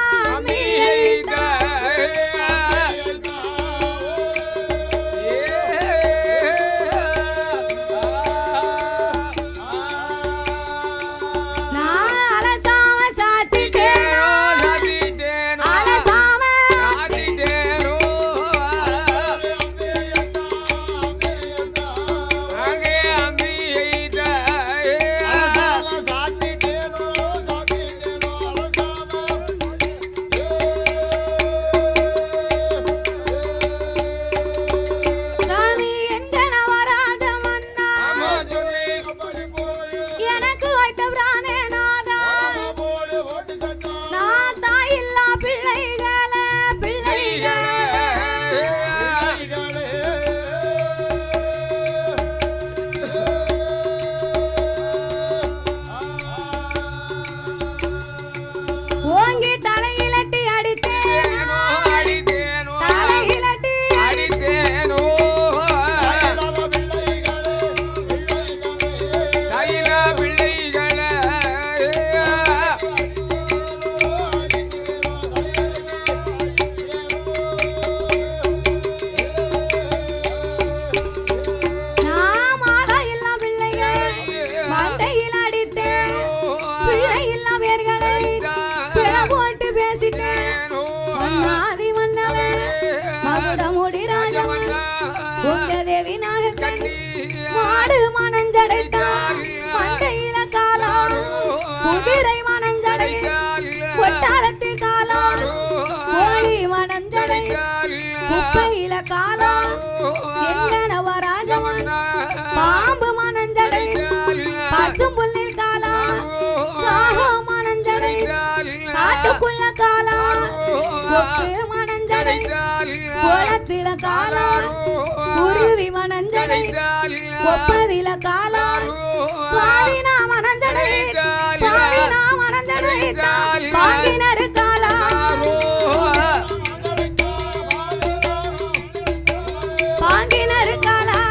ஓங்கி தலையிலட்டி அடித்தேனோ தலையிலட்டி அடித்தேனோ தேவி நாகக்கண்ணி மாடு மனஞ்சடைத்தான் மந்தையில காலம் குதிரை மனஞ்சடை கொட்டாரத்தில் காலம் கோழி மனஞ்சடை குப்பையில காலம் எங்க நவராஜமன் பாம்பு மனஞ்சடை பசும்புல்லில் காலம் காகம் மனஞ்சடை காட்டுக்குள்ள காலம் கொக்கு மனஞ்சடை கோலத்தில காலம் குருவி மனஞ்சடை கொப்பதில காலம் பாவினா மனஞ்சடை பாவினா மனஞ்சடை பாவினரு காலம் பாங்கினரு காலம்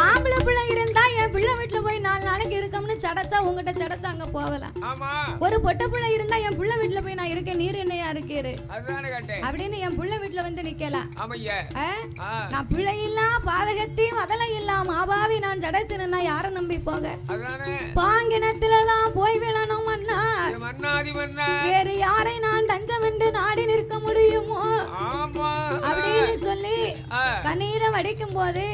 ஆம்பளை பிள்ளை இருந்தா என் பிள்ளை வீட்டுல போய் 4 நாளைக்கு இருக்கோம்னு சடச்சா உங்ககிட்ட சடச்சா அங்க போகலாம். ஒரு பொட்ட பிள்ளை இருந்தா என் பிள்ளை வீட்டுல போய் நான் இருக்கேன் நீர் என்னையா இருக்கேரு அப்படின்னு என் பிள்ளை வீட்டுல வந்து நிக்கலாம். நான் பிள்ளை இல்ல பாதகத்தையும் அதெல்லாம் இல்ல மாபாவி நான் சடைச்சுன்னா யார நம்பி போக பாங்கினத்துல எல்லாம் போய் விழணும் மன்னா வேறு யாரை நான் தஞ்சம் என்று நாடி நிற்க முடியுமோ அப்படின்னு சொல்லி கண்ணீரை வடிக்கும் போது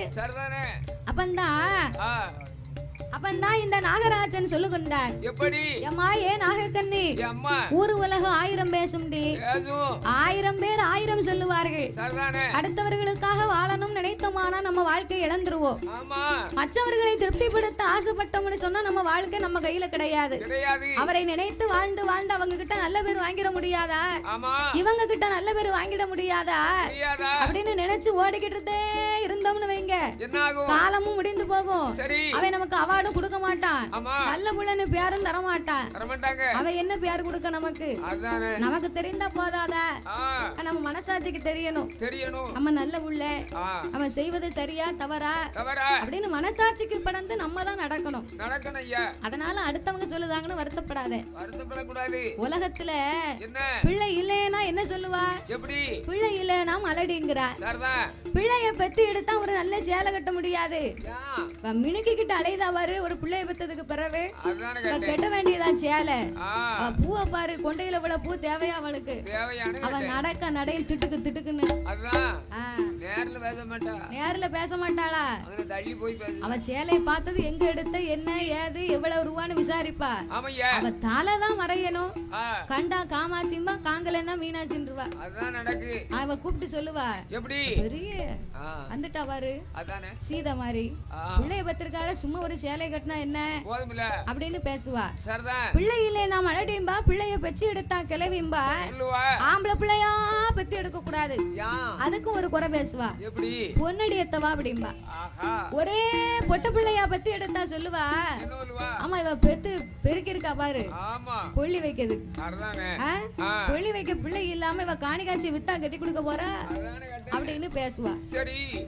அப்பந்தான் இந்த நாகராஜன் சொல்லுகின்றார். எப்படி அம்மா ஏ நாகக்கண்ணி ஊரு உலகம் 1000 பேசும்டி 1000 பேர் 1000 சொல்லுவார்கள். அடுத்தவர்களுக்காக வாழணும் நினைத்தோமானா நம்ம வாழ்க்கை இழந்துருவோம். மற்றவர்களை திருப்திப்படுத்த ஆசைப்பட்டோம்னு சொன்னா நம்ம வாழ்க்கை நம்ம கையில கிடையாது. அவரை நினைத்து வாழ்ந்து வாழ்ந்து அவங்க கிட்ட நல்ல பேர் வாங்கிட முடியாதா இவங்க கிட்ட நல்ல பேர் வாங்கிட முடியாதா அப்படின்னு நினைச்சு ஓடிக்கிட்டே இருந்தோம்னு வைங்க காலமும் முடிந்து போகும். அவன் நமக்கு அவார்டும் கொடுக்க மாட்டான் நல்ல புள்ளன்னு பேரும் தர மாட்டான். அவன் என்ன பேர் கொடுக்க நமக்கு தெரிந்தா போதாதா நம்ம மனசாட்சிக்கு தெரியணும் நம்ம நல்ல புள்ள அவன் செய்வது சரியா தவறா அப்படின்னு மனசாட்சிக்கு படந்து நம்ம தான் நடக்கணும். அதனால அடுத்தவங்க சொல்லுதாங்கன்னு வருத்தப்படாத. உலகத்துல பிள்ளை இல்லைன்னா என்ன சொல்லுவா பிள்ளை இல்லைன்னா மலடிங்கிறா. பிள்ளைய பெத்து எடுத்தா ஒரு நல்ல சேலை கட்ட முடியாது மினுக்கிட்டு அலைதாவாரு ஒரு பிள்ளைய பெத்ததுக்கு பிறகு கட்ட வேண்டியதான் சேலை. பூவை பாரு கொண்டையில விட பூ தேவையா அவளுக்கு அவன் நடக்க நடையில் திட்டுக்குன்னு நேர்ல பேச மாட்டாளா அவன் சேலையை பார்த்தது எங்க எடுத்த என்ன ஏது எவ்வளவு ரூபான்னு விசாரிப்பா. அவ தாலதான் மறையணும் கண்டா காமாட்சிம்பா காங்கலன்னா மீனாட்சின்றுவா. அவ கூப்பிட்டு சொல்லுவா பெரிய வந்துட்டா பாரு சீதா மாதிரி பிள்ளைய பத்திருக்கால சும்மா ஒரு சேலை கட்டினா என்ன அப்படின்னு பேசுவா. பிள்ளை இல்லை நான் மழடியும்பா பிள்ளைய பெச்சு எடுத்தா கிளவியும்பா ஆம்பளை பிள்ளையா பெத்து எடுக்க கூடாது அதுக்கும் ஒரு குறை பேசுவா. பொன்னடி எத்தவா அப்படிம்பா. ஒரே பொட்ட பிள்ளையா பத்தி எடுத்தா சொல்லுவா ஆமா இவ பெத்து பெருக்கி இருக்கா பாரு கொள்ளி வைக்கிறது கொள்ளி வைக்க பிள்ளை இல்லாம இவ காணி காட்சி வித்தா கட்டி கொடுக்க போறா அப்படின்னு பேசுவா.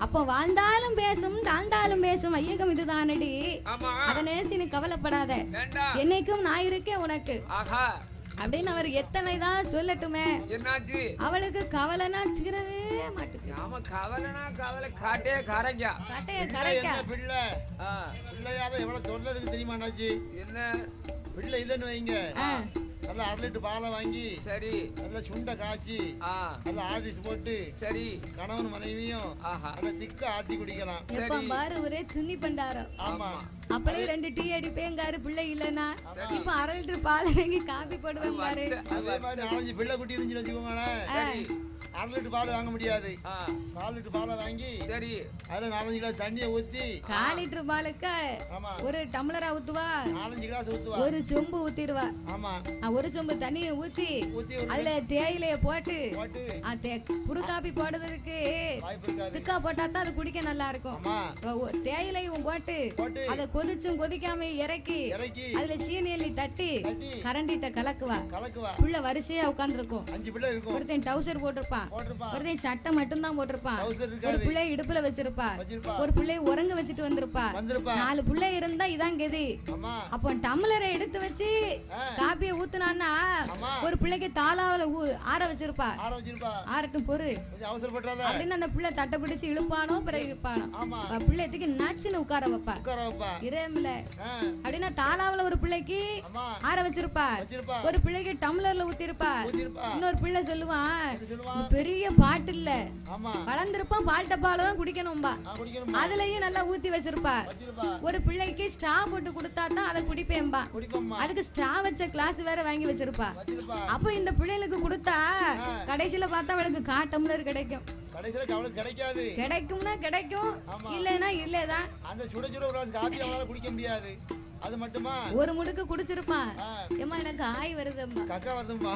அப்போ வாழ்ந்தாலும் பேசும் தாழ்ந்தாலும் பேசும் ஐயகம் இதுதானடி அத நினைச்சு நீ கவலைப்படாத என்னைக்கும் நான் இருக்கேன் உனக்கு அப்படின்னு அவர் எத்தனைதான் சொல்லட்டுமே அவளுக்கு கவலைனா தீரவே மாட்டேங்குது. பிள்ளை இல்லன்னு வைங்க நல்ல 1/2 லிட்டர் பாலை வாங்கி நல்ல சுண்டை காய்ச்சி நல்ல ஆதிஸ் போட்டு கணவன் மனைவியும் நல்ல திக்க ஆத்தி குடிக்கலாம். பாரு ஒரே துணி பண்டாரம். ஆமா அப்பளே 2 டீ அடிப்பேங்காரு பிள்ளை இல்லன்னா இப்ப 1/2 லிட்டர் பாலை வாங்கி காபி போடுவேன் பாரு. அதே மாதிரி 4 பிள்ளை குட்டி இருந்துச்சு வச்சுக்கோங்களேன் 1/2 லிட்டர் பால் வாங்க முடியாது. 4 லிட்டர் பாலை வாங்கி சரி அதுல 4-5 கிளாஸ் தண்ணியை ஊத்தி 4 லிட்டர் பாலுக்கு ஆமா ஒரு டம்ளரா ஊத்துவா, 4-5 கிளாஸ் ஊத்துவா. ஒரு சொம்பு ஊத்திடுவா. ஆமா ஒரு சொம்பு தண்ணியை ஊத்தி ஊத்தி அதுல தேயிலைய போட்டு போட்டு புரு காப்பி போடுறதுக்கு வாய்ப்பு இருக்காது. திக்கா போட்டா தான் அது குடிக்க நல்லா இருக்கும். ஆமா தேயிலையும் போட்டு போட்டு அதை கொதிச்சும் கொதிக்காம இறக்கி இறக்கி அதுல சீனி எள்ளி தட்டி தட்டி கரண்டிட்ட கலக்குவா. கலக்குவா. புள்ள வரிசையா உட்கார்ந்துருக்கும். 5 பிள்ளை இருக்கும். ஒருத்தன் டவுசர் போட்டிருப்பான், போட்டிருப்பான். ஒருத்தன் சட்டை மட்டும் தான் போட்டிருப்பான், டவுசர் ஒரு இருக்காது. பிள்ளை இடுப்புல வச்சிருப்பா, வச்சிருப்பா. ஒரு பிள்ளை உறங்க வச்சுட்டு வந்திருப்பா. வந்திருப்பா. 4 பிள்ளை இருந்தா இதான் கெதி. ஆமா அப்போ டம்ளரை எடுத்து வச்சு காப்பியை ஊத்துனான்னா ஒரு பிள்ளைக்கு தாளாவில ஆற வச்சிருப்பா. ஆற வச்சிருப்பா. ஆறட்டும் பொறு கொஞ்சம் அவசரப்படாத அப்படின்னு அந்த பிள்ளை தட்டை பிடிச்சு இழுப்பானோ பிறகு இருப்பானோ. ஆமா பிள்ளைக்கு நச்சுன்னு உட்கார வைப்பா. உட்கார வைப்பா. இரேம்ல அப்படின்னா தாளாவில ஒரு பிள்ளைக்கு ஆமா ஆற வச்சிருப்பா, வச்சிருப்பா. ஒரு பிள்ளைக்கு டம்ளர்ல ஊத்திருப்பா. ஊத்திருப்பா. இன்னொரு பிள்ளை சொல்லுவான் என்ன சொல்லுவான்? "இது பெரிய பாட்டு இல்ல, ஆமா வளர்ந்திருப்பான் பால் டப்பால தான் குடிக்கணும்பா, குடிக்கணும். அதுலயும் நல்லா ஊத்தி வச்சிருப்பா. வச்சிருப்பா. ஒரு பிள்ளைக்கு ஸ்ட்ரா போட்டு கொடுத்தா தான் அதை குடிப்பேன்பா, குடிப்போம்மா. அதுக்கு ஸ்ட்ரா வச்ச கிளாஸ் வேற வாங்கி வச்சிருப்பா. வச்சிருப்பா. அப்போ இந்த பிள்ளைகளுக்கு கொடுத்தா கடைசியில பார்த்தா அவளுக்கு டம்ளர் கிடைக்கும். கடைசில கவலை கிடைக்காது. கிடைக்கும்னா கிடைக்கும், இல்லைன்னா இல்லதான். அந்த சுட சுட ஒரு கிளாஸ் காபி அவளால குடிக்க முடியாது. அது மட்டுமா ஒரு முடுக்கு குடிச்சிருப்பான். ஏமா எனக்கு ஆய் வருதும்மா, கக்கா வருதும்மா.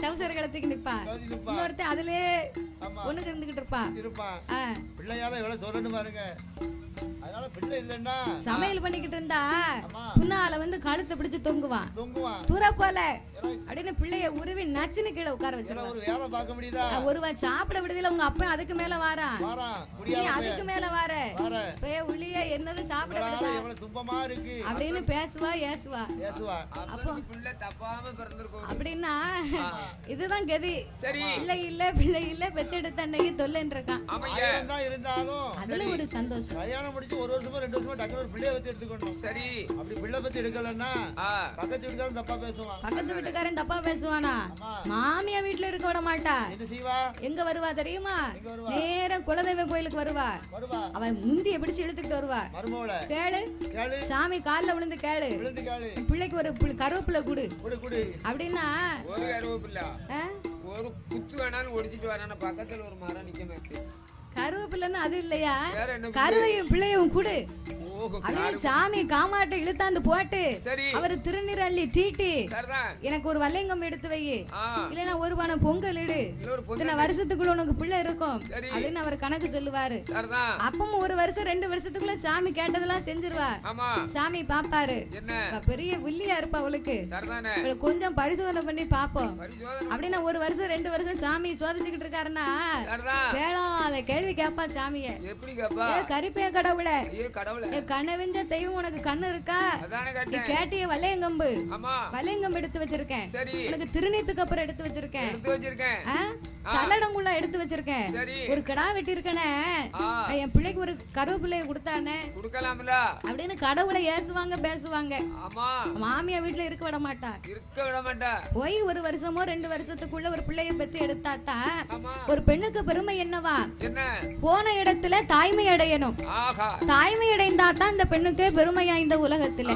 டவுசர் கலத்துக்கு நிப்பா. இன்னொருத்தன் அதுலயே ஒண்ணுக்கு இருந்துகிட்டு இருப்பா. பிள்ளையால எவ்வளவு சொல்லணும் பாருங்க. அதனால பிள்ளை இல்லன்னா சமையல் பண்ணிக்கிட்டு இருந்தா புண்ணால வந்து கழுத்தை பிடிச்சு தொங்குவான். தொங்குவான். தூர போல அப்படின்னு பிள்ளைய உருவி நச்சுன்னு கீழே உட்கார வச்சிருவான். ஒரு வேலை பார்க்க முடியுதா? ஒருவா சாப்பிட விடுதில உங்க அப்பா அதுக்கு மேல வாரான். நீ அதுக்கு மேல வார. போய் உள்ளியே என்னது சாப்பிட விடுதா? எவ்வளவு துன்பமா இருக்கு அப்படின்னு பேசுவா ஏசுவா. அப்போ பிள்ளை தப்பாம பிறந்திருக்கும் அப்படின்னா இதுதான் கதி. சரி இல்ல இல்ல பிள்ளை இல்ல பெத்தெடுத்த அன்னைக்கு தொல்லைன்னு இருக்கான். ஆயிரம் தான் இருந்தாலும் அதுல ஒரு சந்தோஷம். கல்யாணம் முடிச்சு 1 வருஷமோ 2 வருஷமோ டக்குனு ஒரு பிள்ளைய வச்சு எடுத்துக்கணும். சரி அப்படி பிள்ளை பத்தி எடுக்கலன்னா பக்கத்து வீட்டுக்காரன் தப்பா பேசுவான். பக்கத்து வீட்டுக்காரன் தப்பா பேசுவானா? மாமியா வீட்டுல இருக்க விட மாட்டா. என்ன செய்வா? எங்க வருவா தெரியுமா? நேரா குலதெய்வ கோயிலுக்கு வருவா. அவ முந்திய பிடிச்சு இழுத்துக்கிட்டு வருவா. மருமோள கேளு சாமி கால்ல விழுந்து கேளு, பிள்ளைக்கு ஒரு கருவேப்பிலை குடு அப்படின்னா ஒரு கருவேப்பிலை ஒரு குத்து வேணாலும் ஒடிச்சிட்டு வரான பக்கத்துல ஒரு மரம் நிக்க மாட்டேன். கருவேப்பிலைன்னு அது இல்லையா, கருவையும் பிள்ளையும் குடு அப்படின்னு சாமி காமாட்டை இழுத்தாந்து போட்டு அவரு திருநீர் அள்ளி தீட்டி எனக்கு ஒரு வல்லைங்கம் எடுத்து வை, இல்லைன்னா ஒரு பானை பொங்கல் இடு, இத்தனை வருஷத்துக்குள்ள உனக்கு பிள்ளை இருக்கும் அப்படின்னு அவர் கணக்கு சொல்லுவாரு. அப்பவும் 1 வருஷம் 2 வருஷத்துக்குள்ள சாமி கேட்டதெல்லாம் செஞ்சிருவா. சாமி பாப்பாரு, பெரிய வில்லியா இருப்பா அவளுக்கு, கொஞ்சம் பரிசோதனை பண்ணி பாப்போம் அப்படின்னா 1 வருஷம் 2 வருஷம் சாமி சோதிச்சுக்கிட்டு இருக்காருன்னா கேளாத கேள்வி கேப்பா சாமிய. கரிப்பைய கடவுளை கண்ணவிஞ்ச தெய்வம் உனக்கு கண்ணு இருக்கா? கேட்டிய வல்லையங்கம்பு எடுத்து வச்சிருக்கேன், உனக்கு திருநீத்துக்கு அப்புறம் எடுத்து வச்சிருக்கேன், சல்லடங்குள்ள எடுத்து வச்சிருக்கேன், ஒரு கிடா வெட்டி இருக்கனே, என் பிள்ளைக்கு ஒரு கருவேப்பிள்ளைய கொடுத்தானே அப்படின்னு கடவுளை ஏசுவாங்க பேசுவாங்க. மாமியா வீட்டுல இருக்க விட மாட்டா. போய் 1 வருஷமோ 2 வருஷத்துக்குள்ள ஒரு பிள்ளைய பெத்து எடுத்தாத்தா ஒரு பெண்ணுக்கு பெருமை என்னவா? போன இடத்துல தாய்மை அடையணும். தாய்மை அடைந்தாதான் இந்த பெண்ணுக்கு பெருமையா இந்த உலகத்துல.